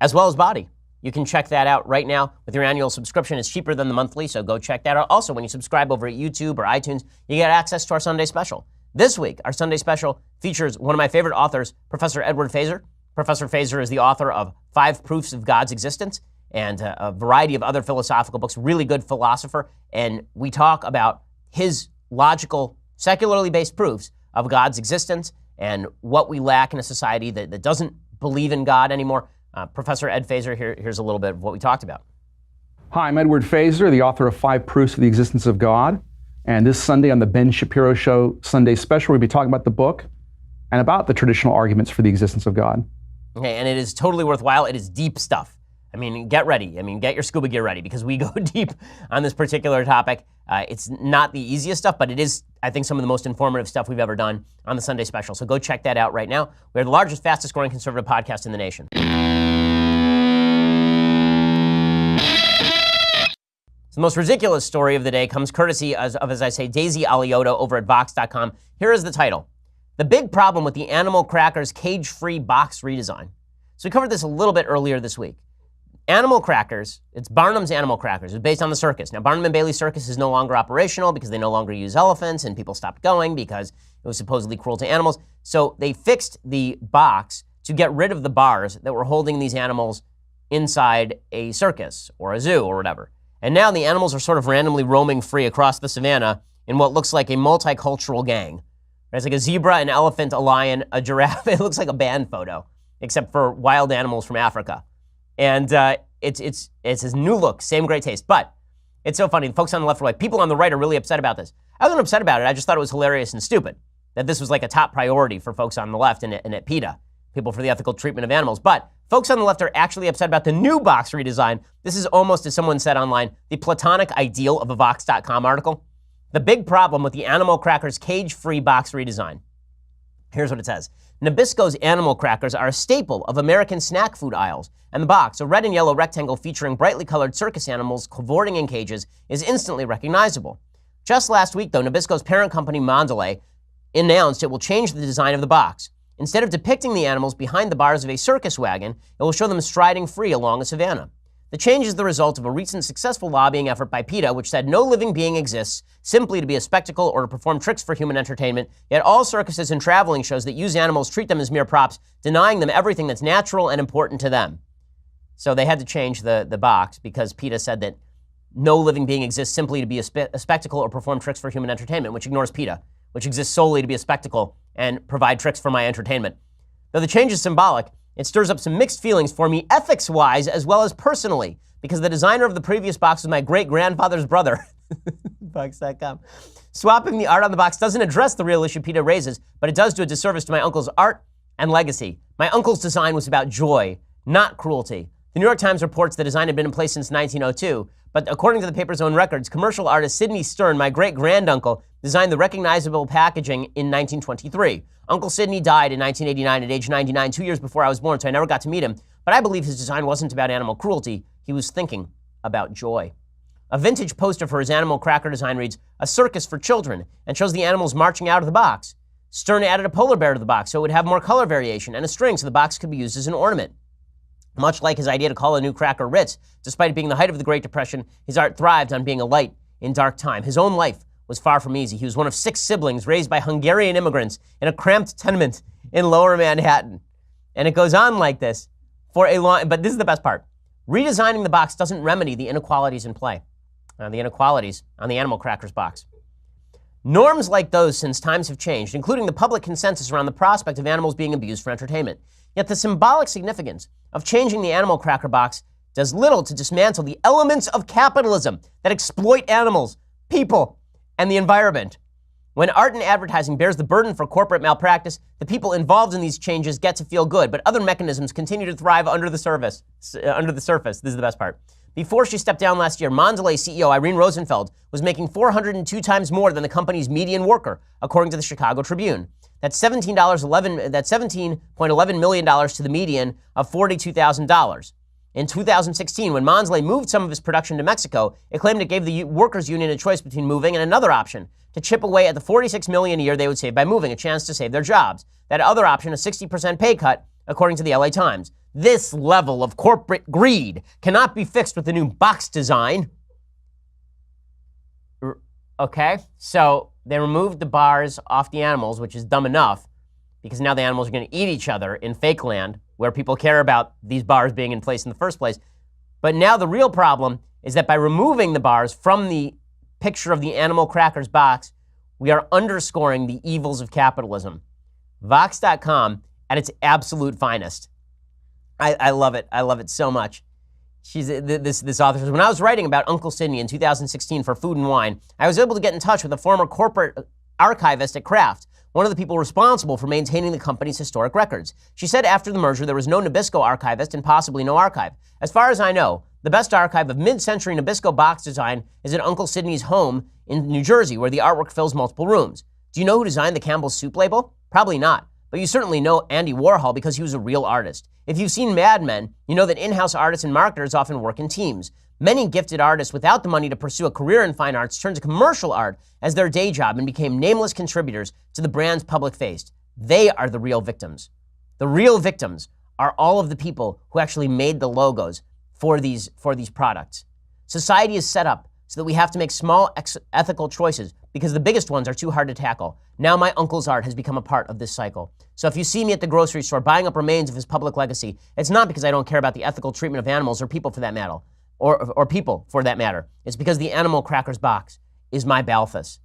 as well as body. You can check that out right now with your annual subscription. It's cheaper than the monthly, so go check that out. Also, when you subscribe over at YouTube or iTunes, you get access to our Sunday special. This week, our Sunday special features one of my favorite authors, Professor Edward Feser. Professor Feser is the author of 5 Proofs of God's Existence and a variety of other philosophical books, really good philosopher, and we talk about his logical, secularly based proofs of God's existence and what we lack in a society that doesn't believe in God anymore. Professor Ed Feser, here's a little bit of what we talked about. Hi, I'm Edward Feser, the author of 5 Proofs of the Existence of God. And this Sunday on the Ben Shapiro Show Sunday Special, we'll be talking about the book and about the traditional arguments for the existence of God. Okay, and it is totally worthwhile. It is deep stuff. I mean, get ready. I mean, get your scuba gear ready because we go deep on this particular topic. It's not the easiest stuff, but it is, I think, some of the most informative stuff we've ever done on the Sunday Special. So go check that out right now. We're the largest, fastest growing conservative podcast in the nation. The most ridiculous story of the day comes courtesy of, as I say, Daisy Alioto over at Vox.com. Here is the title. The big problem with the Animal Crackers cage-free box redesign. So we covered this a little bit earlier this week. Animal Crackers, it's Barnum's Animal Crackers. It's based on the circus. Now, Barnum and Bailey Circus is no longer operational because they no longer use elephants and people stopped going because it was supposedly cruel to animals. So they fixed the box to get rid of the bars that were holding these animals inside a circus or a zoo or whatever. And now the animals are sort of randomly roaming free across the savannah in what looks like a multicultural gang. There's like a zebra, an elephant, a lion, a giraffe. It looks like a band photo, except for wild animals from Africa. And it's his new look, same great taste. But it's so funny. The folks on the left are like, people on the right are really upset about this. I wasn't upset about it. I just thought it was hilarious and stupid that this was like a top priority for folks on the left and at PETA, people for the ethical treatment of animals. But folks on the left are actually upset about the new box redesign. This is almost, as someone said online, the platonic ideal of a Vox.com article. The big problem with the Animal Crackers cage-free box redesign. Here's what it says. Nabisco's Animal Crackers are a staple of American snack food aisles, and the box, a red and yellow rectangle featuring brightly colored circus animals cavorting in cages, is instantly recognizable. Just last week, though, Nabisco's parent company, Mondelez, announced it will change the design of the box. Instead of depicting the animals behind the bars of a circus wagon, it will show them striding free along a savanna. The change is the result of a recent successful lobbying effort by PETA, which said no living being exists simply to be a spectacle or to perform tricks for human entertainment, yet all circuses and traveling shows that use animals treat them as mere props, denying them everything that's natural and important to them. So they had to change the box because PETA said that no living being exists simply to be a spectacle or perform tricks for human entertainment, which ignores PETA, which exists solely to be a spectacle and provide tricks for my entertainment. Though the change is symbolic, it stirs up some mixed feelings for me ethics-wise as well as personally, because the designer of the previous box was my great-grandfather's brother. Vox.com. Swapping the art on the box doesn't address the real issue PETA raises, but it does do a disservice to my uncle's art and legacy. My uncle's design was about joy, not cruelty. The New York Times reports the design had been in place since 1902, but according to the paper's own records, commercial artist Sidney Stern, my great-granduncle, designed the recognizable packaging in 1923. Uncle Sidney died in 1989 at age 99, 2 years before I was born, so I never got to meet him. But I believe his design wasn't about animal cruelty. He was thinking about joy. A vintage poster for his animal cracker design reads, "A circus for children," and shows the animals marching out of the box. Stern added a polar bear to the box so it would have more color variation and a string so the box could be used as an ornament. Much like his idea to call a new cracker Ritz, despite it being the height of the Great Depression, his art thrived on being a light in dark time. His own life was far from easy. He was one of 6 siblings raised by Hungarian immigrants in a cramped tenement in Lower Manhattan. And it goes on like this for a long, but this is the best part. Redesigning the box doesn't remedy the inequalities in play. The inequalities on the animal crackers box. Norms like those since times have changed, including the public consensus around the prospect of animals being abused for entertainment. Yet the symbolic significance of changing the animal cracker box does little to dismantle the elements of capitalism that exploit animals, people, and the environment. When art and advertising bears the burden for corporate malpractice, the people involved in these changes get to feel good, but other mechanisms continue to thrive under the surface. This is the best part. Before she stepped down last year, Mondelez CEO Irene Rosenfeld was making 402 times more than the company's median worker, according to the Chicago Tribune. That's $17.11 million to the median of $42,000. In 2016, when Mondelez moved some of his production to Mexico, it claimed it gave the workers' union a choice between moving and another option, to chip away at the $46 million a year they would save by moving, a chance to save their jobs. That other option, a 60% pay cut, according to the LA Times. This level of corporate greed cannot be fixed with the new box design. Okay, so they removed the bars off the animals, which is dumb enough, because now the animals are going to eat each other in fake land, where people care about these bars being in place in the first place. But now the real problem is that by removing the bars from the picture of the animal crackers box, we are underscoring the evils of capitalism. Vox.com at its absolute finest. I love it. I love it so much. This author says, when I was writing about Uncle Sydney in 2016 for Food and Wine, I was able to get in touch with a former corporate archivist at Kraft, one of the people responsible for maintaining the company's historic records. She said after the merger, there was no Nabisco archivist and possibly no archive. As far as I know, the best archive of mid-century Nabisco box design is at Uncle Sydney's home in New Jersey, where the artwork fills multiple rooms. Do you know who designed the Campbell's Soup label? Probably not, but you certainly know Andy Warhol because he was a real artist. If you've seen Mad Men, you know that in-house artists and marketers often work in teams. Many gifted artists without the money to pursue a career in fine arts turned to commercial art as their day job and became nameless contributors to the brand's public face. They are the real victims. The real victims are all of the people who actually made the logos for these products. Society is set up so that we have to make small ethical choices because the biggest ones are too hard to tackle. Now my uncle's art has become a part of this cycle. So if you see me at the grocery store buying up remains of his public legacy, it's not because I don't care about the ethical treatment of animals or people for that matter. Or people, for that matter. It's because the animal crackers box is my Balthus.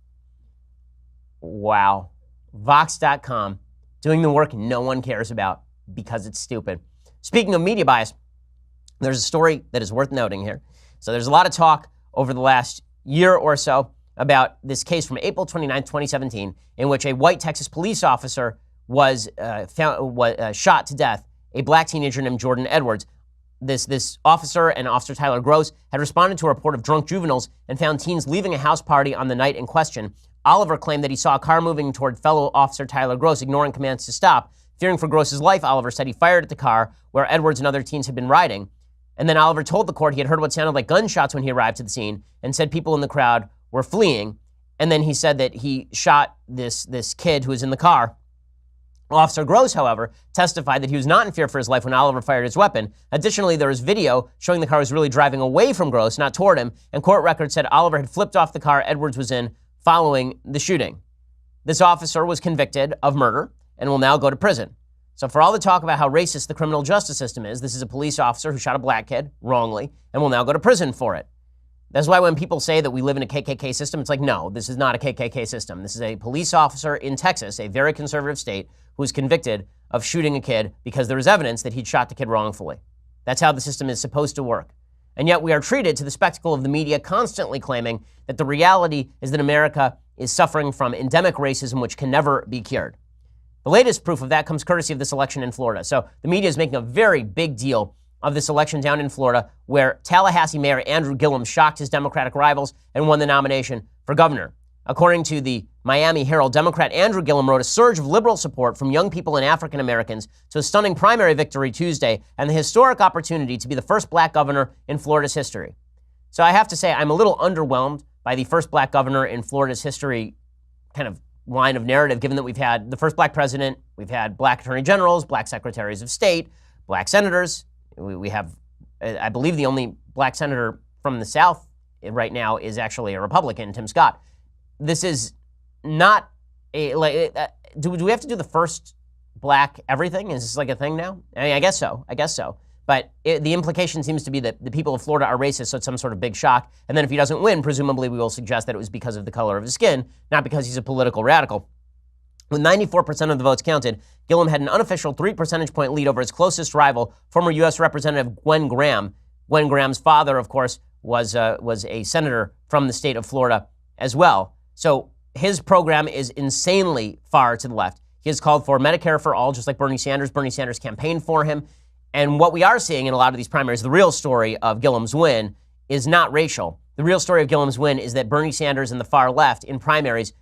Wow. Vox.com, doing the work no one cares about because it's stupid. Speaking of media bias, there's a story that is worth noting here. So there's a lot of talk over the last year or so about this case from April 29, 2017, in which a white Texas police officer was shot to death, a black teenager named Jordan Edwards. This officer and Officer Tyler Gross had responded to a report of drunk juveniles and found teens leaving a house party on the night in question. Oliver claimed that he saw a car moving toward fellow Officer Tyler Gross, ignoring commands to stop. Fearing for Gross's life, Oliver said he fired at the car where Edwards and other teens had been riding. And then Oliver told the court he had heard what sounded like gunshots when he arrived to the scene and said people in the crowd were fleeing. And then he said that he shot this kid who was in the car. Officer Gross, however, testified that he was not in fear for his life when Oliver fired his weapon. Additionally, there was video showing the car was really driving away from Gross, not toward him, and court records said Oliver had flipped off the car Edwards was in following the shooting. This officer was convicted of murder and will now go to prison. So for all the talk about how racist the criminal justice system is, this is a police officer who shot a black kid wrongly and will now go to prison for it. That's why when people say that we live in a KKK system, it's like, no, this is not a KKK system. This is a police officer in Texas, a very conservative state, who was convicted of shooting a kid because there was evidence that he'd shot the kid wrongfully. That's how the system is supposed to work. And yet we are treated to the spectacle of the media constantly claiming that the reality is that America is suffering from endemic racism which can never be cured. The latest proof of that comes courtesy of this election in Florida. So the media is making a very big deal of this election down in Florida, where Tallahassee Mayor Andrew Gillum shocked his Democratic rivals and won the nomination for governor. According to the Miami Herald, Democrat Andrew Gillum wrote a surge of liberal support from young people and African Americans to a stunning primary victory Tuesday and the historic opportunity to be the first black governor in Florida's history. So I have to say, I'm a little underwhelmed by the first black governor in Florida's history kind of line of narrative, given that we've had the first black president, we've had black attorney generals, black secretaries of state, black senators. We have, I believe, the only black senator from the South right now is actually a Republican, Tim Scott. This is not a, do we have to do the first black everything? Is this like a thing now? I mean, I guess so. But the implication seems to be that the people of Florida are racist, so it's some sort of big shock. And then if he doesn't win, presumably we will suggest that it was because of the color of his skin, not because he's a political radical. With 94% of the votes counted, Gillum had an unofficial 3 percentage point lead over his closest rival, former U.S. Representative Gwen Graham. Gwen Graham's father, of course, was a senator from the state of Florida as well. So his program is insanely far to the left. He has called for Medicare for all, just like Bernie Sanders. Bernie Sanders campaigned for him. And what we are seeing in a lot of these primaries, the real story of Gillum's win is not racial. The real story of Gillum's win is that Bernie Sanders and the far left in primaries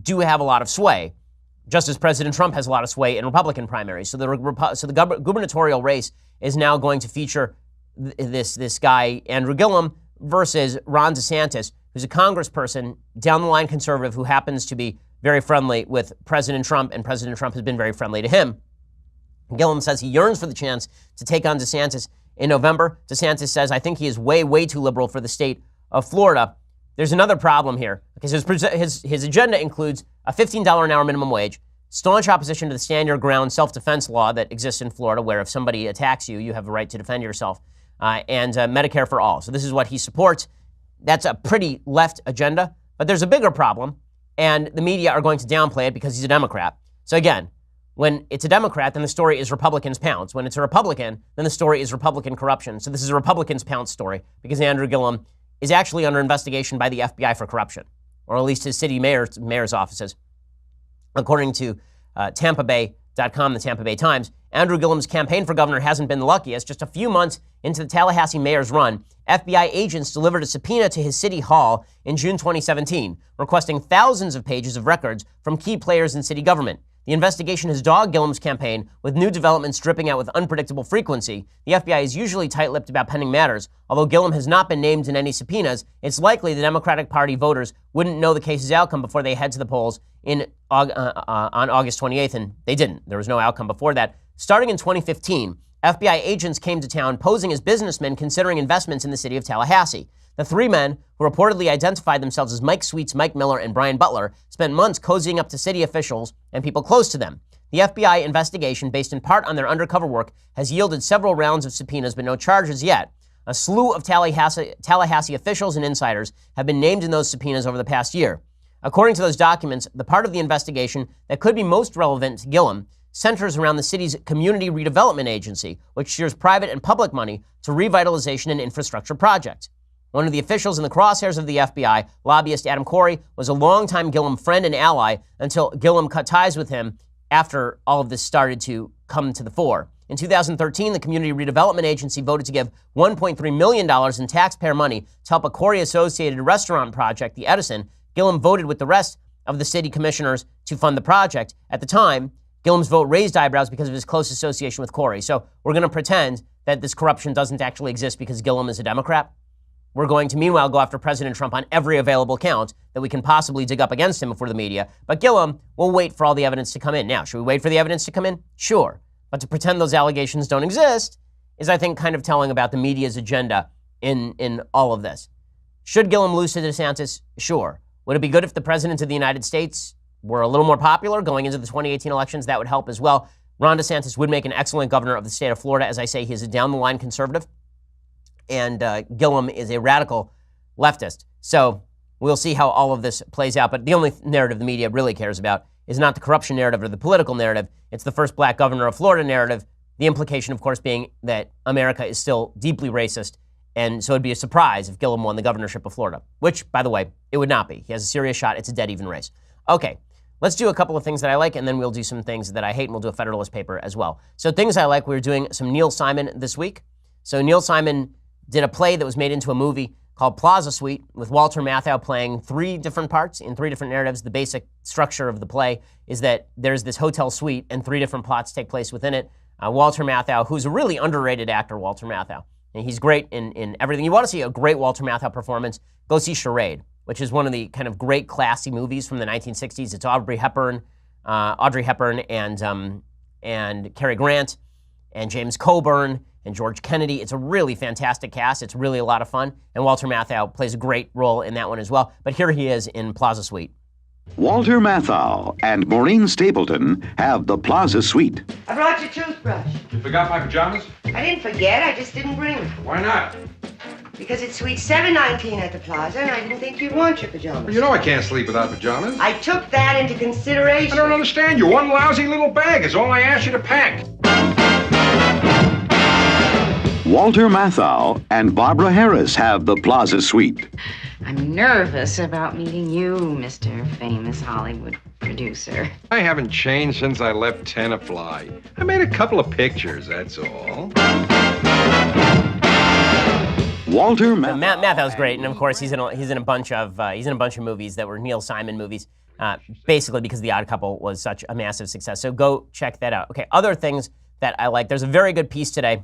do have a lot of sway, just as President Trump has a lot of sway in Republican primaries. So the gubernatorial race is now going to feature this guy, Andrew Gillum, versus Ron DeSantis, who's a congressperson, down the line conservative, who happens to be very friendly with President Trump, and President Trump has been very friendly to him. Gillum says he yearns for the chance to take on DeSantis in November. DeSantis says, I think he is way, way too liberal for the state of Florida. There's another problem here, because his agenda includes a $15 an hour minimum wage, staunch opposition to the stand your ground self-defense law that exists in Florida, where if somebody attacks you, you have a right to defend yourself, and Medicare for all. So this is what he supports. That's a pretty left agenda, but there's a bigger problem, and the media are going to downplay it because he's a Democrat. So again, when it's a Democrat, then the story is Republicans pounce. When it's a Republican, then the story is Republican corruption. So this is a Republicans pounce story because Andrew Gillum is actually under investigation by the FBI for corruption, or at least his city mayor's offices. According to TampaBay.com, the Tampa Bay Times, Andrew Gillum's campaign for governor hasn't been the luckiest. Just a few months into the Tallahassee mayor's run, FBI agents delivered a subpoena to his city hall in June 2017, requesting thousands of pages of records from key players in city government. The investigation has dogged Gillum's campaign, with new developments dripping out with unpredictable frequency. The FBI is usually tight-lipped about pending matters. Although Gillum has not been named in any subpoenas, it's likely the Democratic Party voters wouldn't know the case's outcome before they head to the polls on August 28th, and they didn't. There was no outcome before that. Starting in 2015, FBI agents came to town posing as businessmen considering investments in the city of Tallahassee. The three men, who reportedly identified themselves as Mike Sweets, Mike Miller, and Brian Butler, spent months cozying up to city officials and people close to them. The FBI investigation, based in part on their undercover work, has yielded several rounds of subpoenas, but no charges yet. A slew of Tallahassee officials and insiders have been named in those subpoenas over the past year. According to those documents, the part of the investigation that could be most relevant to Gillum centers around the city's Community Redevelopment Agency, which shares private and public money to revitalization and infrastructure projects. One of the officials in the crosshairs of the FBI, lobbyist Adam Corey, was a longtime Gillum friend and ally until Gillum cut ties with him after all of this started to come to the fore. In 2013, the Community Redevelopment Agency voted to give $1.3 million in taxpayer money to help a Corey-associated restaurant project, the Edison. Gillum voted with the rest of the city commissioners to fund the project. At the time, Gillum's vote raised eyebrows because of his close association with Corey. So we're going to pretend that this corruption doesn't actually exist because Gillum is a Democrat. We're going to, meanwhile, go after President Trump on every available count that we can possibly dig up against him before the media. But Gillum will wait for all the evidence to come in. Now, should we wait for the evidence to come in? Sure. But to pretend those allegations don't exist is, I think, kind of telling about the media's agenda in all of this. Should Gillum lose to DeSantis? Sure. Would it be good if the president of the United States were a little more popular going into the 2018 elections? That would help as well. Ron DeSantis would make an excellent governor of the state of Florida. As I say, he is a down-the-line conservative. And Gillum is a radical leftist. So we'll see how all of this plays out. But the only narrative the media really cares about is not the corruption narrative or the political narrative. It's the first black governor of Florida narrative. The implication, of course, being that America is still deeply racist. And so it'd be a surprise if Gillum won the governorship of Florida, which, by the way, it would not be. He has a serious shot. It's a dead even race. Okay, let's do a couple of things that I like, and then we'll do some things that I hate, and we'll do a Federalist paper as well. So things I like, we're doing some Neil Simon this week. So Neil Simon did a play that was made into a movie called Plaza Suite, with Walter Matthau playing three different parts in three different narratives. The basic structure of the play is that there's this hotel suite and three different plots take place within it. Walter Matthau, who's a really underrated actor, Walter Matthau. And he's great in everything. You want to see a great Walter Matthau performance, go see Charade, which is one of the kind of great classy movies from the 1960s. It's Audrey Hepburn and Cary Grant and James Coburn and George Kennedy. It's a really fantastic cast. It's really a lot of fun. And Walter Matthau plays a great role in that one as well. But here he is in Plaza Suite. Walter Matthau and Maureen Stapleton have the Plaza Suite. I brought your toothbrush. You forgot my pajamas? I didn't forget, I just didn't bring them. Why not? Because it's Suite 719 at the Plaza, and I didn't think you'd want your pajamas. You know I can't sleep without pajamas. I took that into consideration. I don't understand you. One lousy little bag is all I asked you to pack. Walter Matthau and Barbara Harris have the Plaza Suite. I'm nervous about meeting you, Mr. Famous Hollywood producer. I haven't changed since I left Tenafly. I made a couple of pictures, that's all. Walter So Matthau's great, and of course he's in a bunch of movies that were Neil Simon movies, basically because The Odd Couple was such a massive success. So go check that out. Okay, other things that I like. There's a very good piece today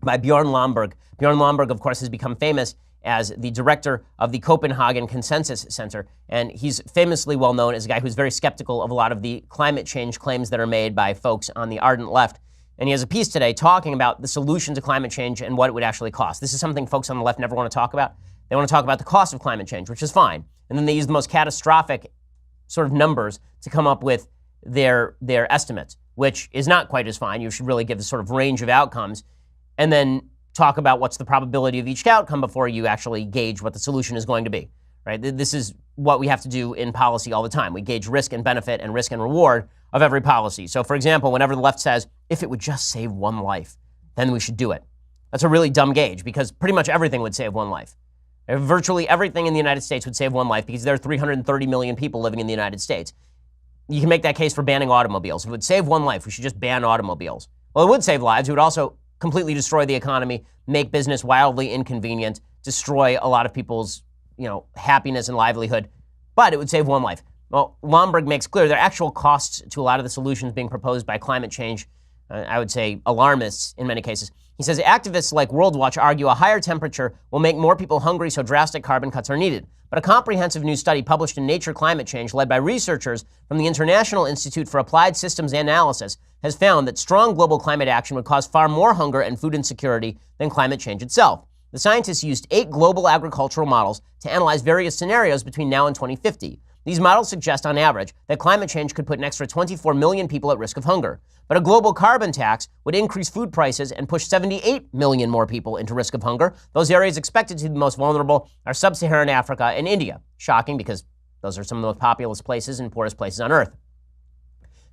by Bjorn Lomborg. Bjorn Lomborg, of course, has become famous as the director of the Copenhagen Consensus Center, and he's famously well known as a guy who's very skeptical of a lot of the climate change claims that are made by folks on the ardent left. And he has a piece today talking about the solution to climate change and what it would actually cost. This is something folks on the left never want to talk about. They want to talk about the cost of climate change, which is fine. And then they use the most catastrophic sort of numbers to come up with their estimates, which is not quite as fine. You should really give a sort of range of outcomes and then talk about what's the probability of each outcome before you actually gauge what the solution is going to be, right? This is what we have to do in policy all the time. We gauge risk and benefit and risk and reward of every policy. So for example, whenever the left says, if it would just save one life, then we should do it. That's a really dumb gauge because pretty much everything would save one life. Virtually everything in the United States would save one life because there are 330 million people living in the United States. You can make that case for banning automobiles. If it would save one life, we should just ban automobiles. Well, it would save lives. It would also completely destroy the economy, make business wildly inconvenient, destroy a lot of people's, happiness and livelihood, but it would save one life. Well, Lomborg makes clear there are actual costs to a lot of the solutions being proposed by climate change, I would say alarmists in many cases. He says activists like World Watch argue a higher temperature will make more people hungry, so drastic carbon cuts are needed. But a comprehensive new study published in Nature Climate Change, led by researchers from the International Institute for Applied Systems Analysis, has found that strong global climate action would cause far more hunger and food insecurity than climate change itself. The scientists used 8 global agricultural models to analyze various scenarios between now and 2050. These models suggest, on average, that climate change could put an extra 24 million people at risk of hunger. But a global carbon tax would increase food prices and push 78 million more people into risk of hunger. Those areas expected to be the most vulnerable are sub-Saharan Africa and India. Shocking, because those are some of the most populous places and poorest places on Earth.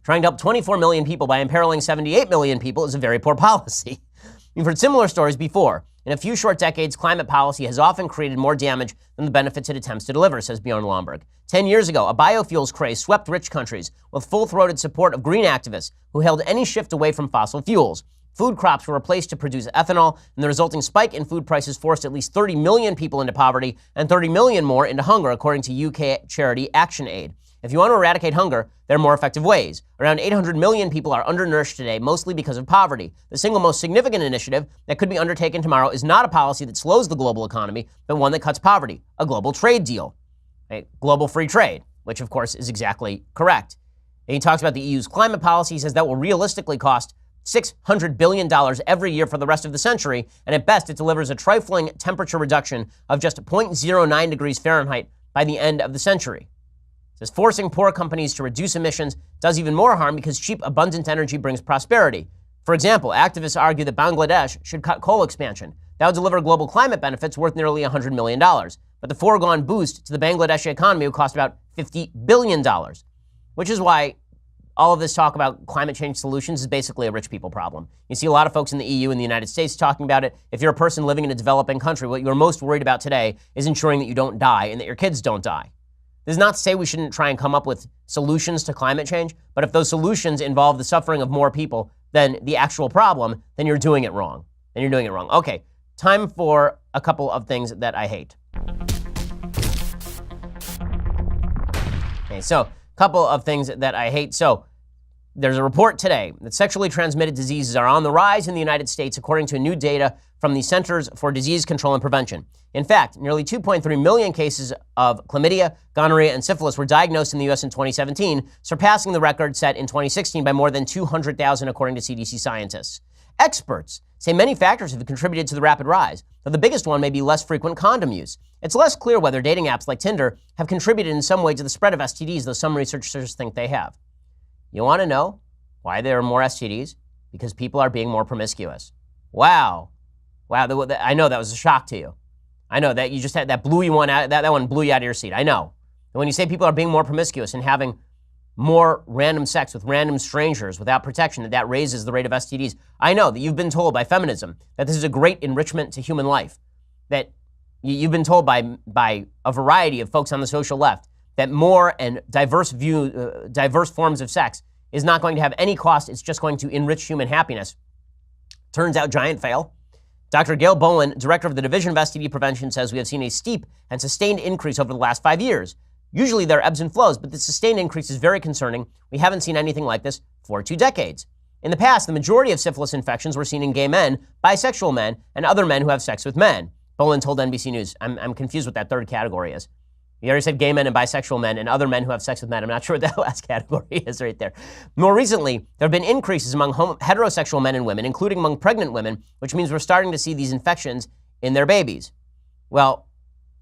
Trying to help 24 million people by imperiling 78 million people is a very poor policy. We've heard similar stories before. In a few short decades, climate policy has often created more damage than the benefits it attempts to deliver, says Bjorn Lomborg. 10 years ago, a biofuels craze swept rich countries with full-throated support of green activists who hailed any shift away from fossil fuels. Food crops were replaced to produce ethanol, and the resulting spike in food prices forced at least 30 million people into poverty and 30 million more into hunger, according to UK charity ActionAid. If you want to eradicate hunger, there are more effective ways. Around 800 million people are undernourished today, mostly because of poverty. The single most significant initiative that could be undertaken tomorrow is not a policy that slows the global economy, but one that cuts poverty, a global trade deal, a global free trade, which of course is exactly correct. And he talks about the EU's climate policy. He says that will realistically cost $600 billion every year for the rest of the century, and at best it delivers a trifling temperature reduction of just 0.09 degrees Fahrenheit by the end of the century. Says forcing poor companies to reduce emissions does even more harm because cheap, abundant energy brings prosperity. For example, activists argue that Bangladesh should cut coal expansion. That would deliver global climate benefits worth nearly $100 million. But the foregone boost to the Bangladeshi economy would cost about $50 billion, which is why all of this talk about climate change solutions is basically a rich people problem. You see a lot of folks in the EU and the United States talking about it. If you're a person living in a developing country, what you're most worried about today is ensuring that you don't die and that your kids don't die. This is not to say we shouldn't try and come up with solutions to climate change, but if those solutions involve the suffering of more people than the actual problem, then you're doing it wrong. Okay, time for a couple of things that I hate. Okay, so a couple of things that I hate. So there's a report today that sexually transmitted diseases are on the rise in the United States, according to new data from the Centers for Disease Control and Prevention. In fact, nearly 2.3 million cases of chlamydia, gonorrhea, and syphilis were diagnosed in the U.S. in 2017, surpassing the record set in 2016 by more than 200,000, according to CDC scientists. Experts say many factors have contributed to the rapid rise, though the biggest one may be less frequent condom use. It's less clear whether dating apps like Tinder have contributed in some way to the spread of STDs, though some researchers think they have. You want to know why there are more STDs? Because people are being more promiscuous. Wow. I know that was a shock to you. I know that you just had that blew you one out. That one blew you out of your seat. I know. And when you say people are being more promiscuous and having more random sex with random strangers without protection, that raises the rate of STDs. I know that you've been told by feminism that this is a great enrichment to human life. That you've been told by a variety of folks on the social left that more and diverse forms of sex is not going to have any cost. It's just going to enrich human happiness. Turns out, giant fail. Dr. Gail Boland, director of the Division of STD Prevention, says we have seen a steep and sustained increase over the last 5 years. Usually there are ebbs and flows, but the sustained increase is very concerning. We haven't seen anything like this for 2 decades. In the past, the majority of syphilis infections were seen in gay men, bisexual men, and other men who have sex with men. Boland told NBC News. I'm confused what that third category is. You already said gay men and bisexual men and other men who have sex with men. I'm not sure what that last category is right there. More recently, there have been increases among heterosexual men and women, including among pregnant women, which means we're starting to see these infections in their babies. Well,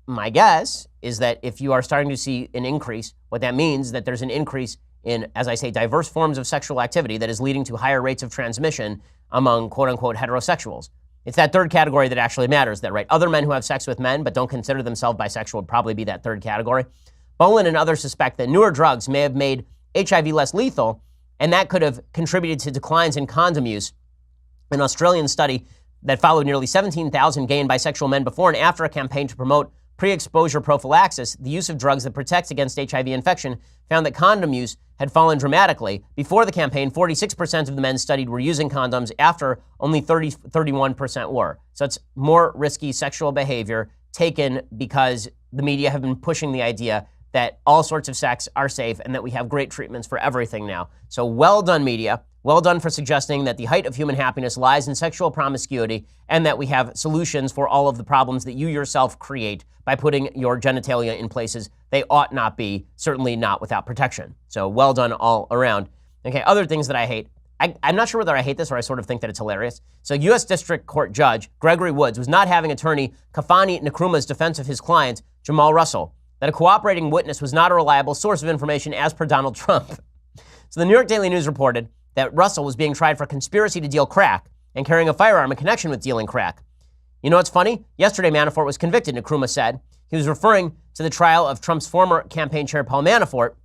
my guess is that if you are starting to see an increase, what that means is that there's an increase in, as I say, diverse forms of sexual activity that is leading to higher rates of transmission among quote-unquote heterosexuals. It's that third category that actually matters, that right? Other men who have sex with men but don't consider themselves bisexual would probably be that third category. Boland and others suspect that newer drugs may have made HIV less lethal, and that could have contributed to declines in condom use. An Australian study that followed nearly 17,000 gay and bisexual men before and after a campaign to promote pre-exposure prophylaxis, the use of drugs that protect against HIV infection, found that condom use had fallen dramatically. Before the campaign, 46% of the men studied were using condoms. After, only 31% were. So it's more risky sexual behavior taken because the media have been pushing the idea that all sorts of sex are safe and that we have great treatments for everything now. So well done, media. Well done for suggesting that the height of human happiness lies in sexual promiscuity and that we have solutions for all of the problems that you yourself create by putting your genitalia in places they ought not be, certainly not without protection. So well done all around. Okay, other things that I hate. I'm not sure whether I hate this or I sort of think that it's hilarious. So U.S. District Court Judge Gregory Woods was not having attorney Kafani Nkrumah's defense of his client, Jamal Russell, that a cooperating witness was not a reliable source of information as per Donald Trump. So the New York Daily News reported that Russell was being tried for conspiracy to deal crack and carrying a firearm in connection with dealing crack. You know what's funny? Yesterday, Manafort was convicted, Nkrumah said. He was referring to the trial of Trump's former campaign chair, Paul Manafort,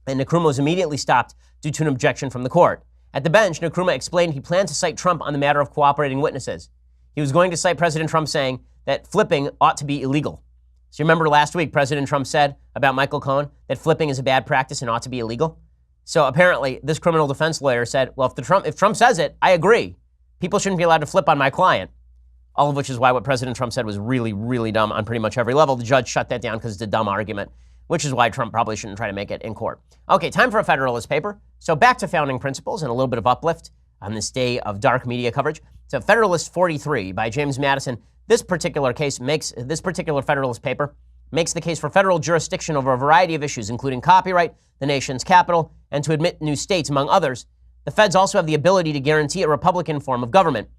and Nkrumah was immediately stopped due to an objection from the court. At the bench, Nkrumah explained he planned to cite Trump on the matter of cooperating witnesses. He was going to cite President Trump saying that flipping ought to be illegal. So you remember last week, President Trump said about Michael Cohen that flipping is a bad practice and ought to be illegal? So apparently, this criminal defense lawyer said, well, if Trump says it, I agree. People shouldn't be allowed to flip on my client. All of which is why what President Trump said was really, really dumb on pretty much every level. The judge shut that down because it's a dumb argument, which is why Trump probably shouldn't try to make it in court. Okay, time for a Federalist paper. So back to founding principles and a little bit of uplift on this day of dark media coverage. So Federalist 43 by James Madison. This particular Federalist paper makes the case for federal jurisdiction over a variety of issues, including copyright, the nation's capital, and to admit new states, among others. The feds also have the ability to guarantee a Republican form of government.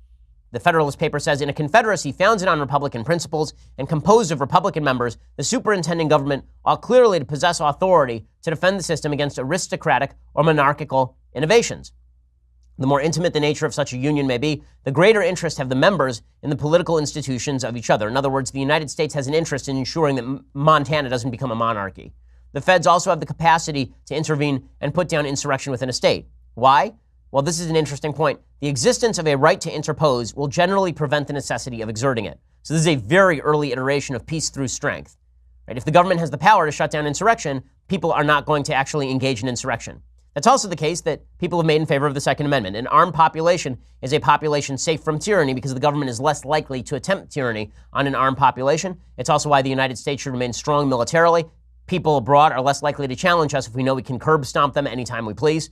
The Federalist paper says, in a confederacy founded on Republican principles and composed of Republican members, the superintending government ought clearly to possess authority to defend the system against aristocratic or monarchical innovations. The more intimate the nature of such a union may be, the greater interest have the members in the political institutions of each other. In other words, the United States has an interest in ensuring that Montana doesn't become a monarchy. The feds also have the capacity to intervene and put down insurrection within a state. Why? Well, this is an interesting point. The existence of a right to interpose will generally prevent the necessity of exerting it. So this is a very early iteration of peace through strength. Right? If the government has the power to shut down insurrection, people are not going to actually engage in insurrection. That's also the case that people have made in favor of the Second Amendment. An armed population is a population safe from tyranny because the government is less likely to attempt tyranny on an armed population. It's also why the United States should remain strong militarily. People abroad are less likely to challenge us if we know we can curb stomp them anytime we please.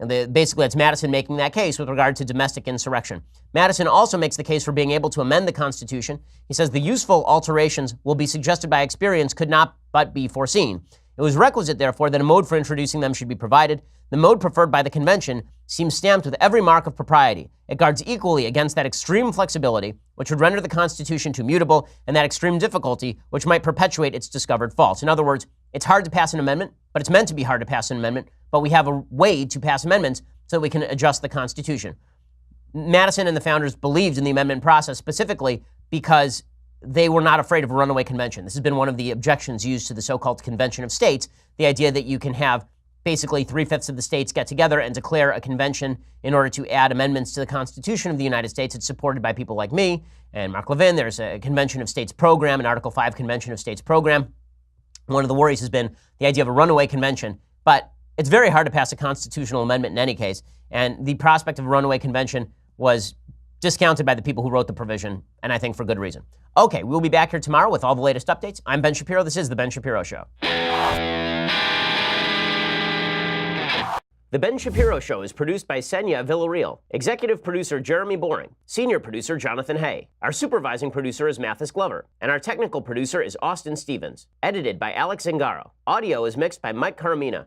And basically, it's Madison making that case with regard to domestic insurrection. Madison also makes the case for being able to amend the Constitution. He says the useful alterations will be suggested by experience could not but be foreseen. It was requisite, therefore, that a mode for introducing them should be provided. The mode preferred by the convention seems stamped with every mark of propriety. It guards equally against that extreme flexibility, which would render the Constitution too mutable, and that extreme difficulty, which might perpetuate its discovered faults. In other words, it's hard to pass an amendment, but it's meant to be hard to pass an amendment, but we have a way to pass amendments so that we can adjust the Constitution. Madison and the founders believed in the amendment process specifically because they were not afraid of a runaway convention. This has been one of the objections used to the so-called Convention of States, the idea that you can have basically 3/5 of the states get together and declare a convention in order to add amendments to the Constitution of the United States. It's supported by people like me and Mark Levin. There's a Convention of States program, an Article 5 Convention of States program. One of the worries has been the idea of a runaway convention, but it's very hard to pass a constitutional amendment in any case, and the prospect of a runaway convention was discounted by the people who wrote the provision, and I think for good reason. Okay, we'll be back here tomorrow with all the latest updates. I'm Ben Shapiro. This is The Ben Shapiro Show. The Ben Shapiro Show is produced by Senya Villarreal, executive producer Jeremy Boring, senior producer Jonathan Hay. Our supervising producer is Mathis Glover, and our technical producer is Austin Stevens. Edited by Alex Zingaro. Audio is mixed by Mike Caramina.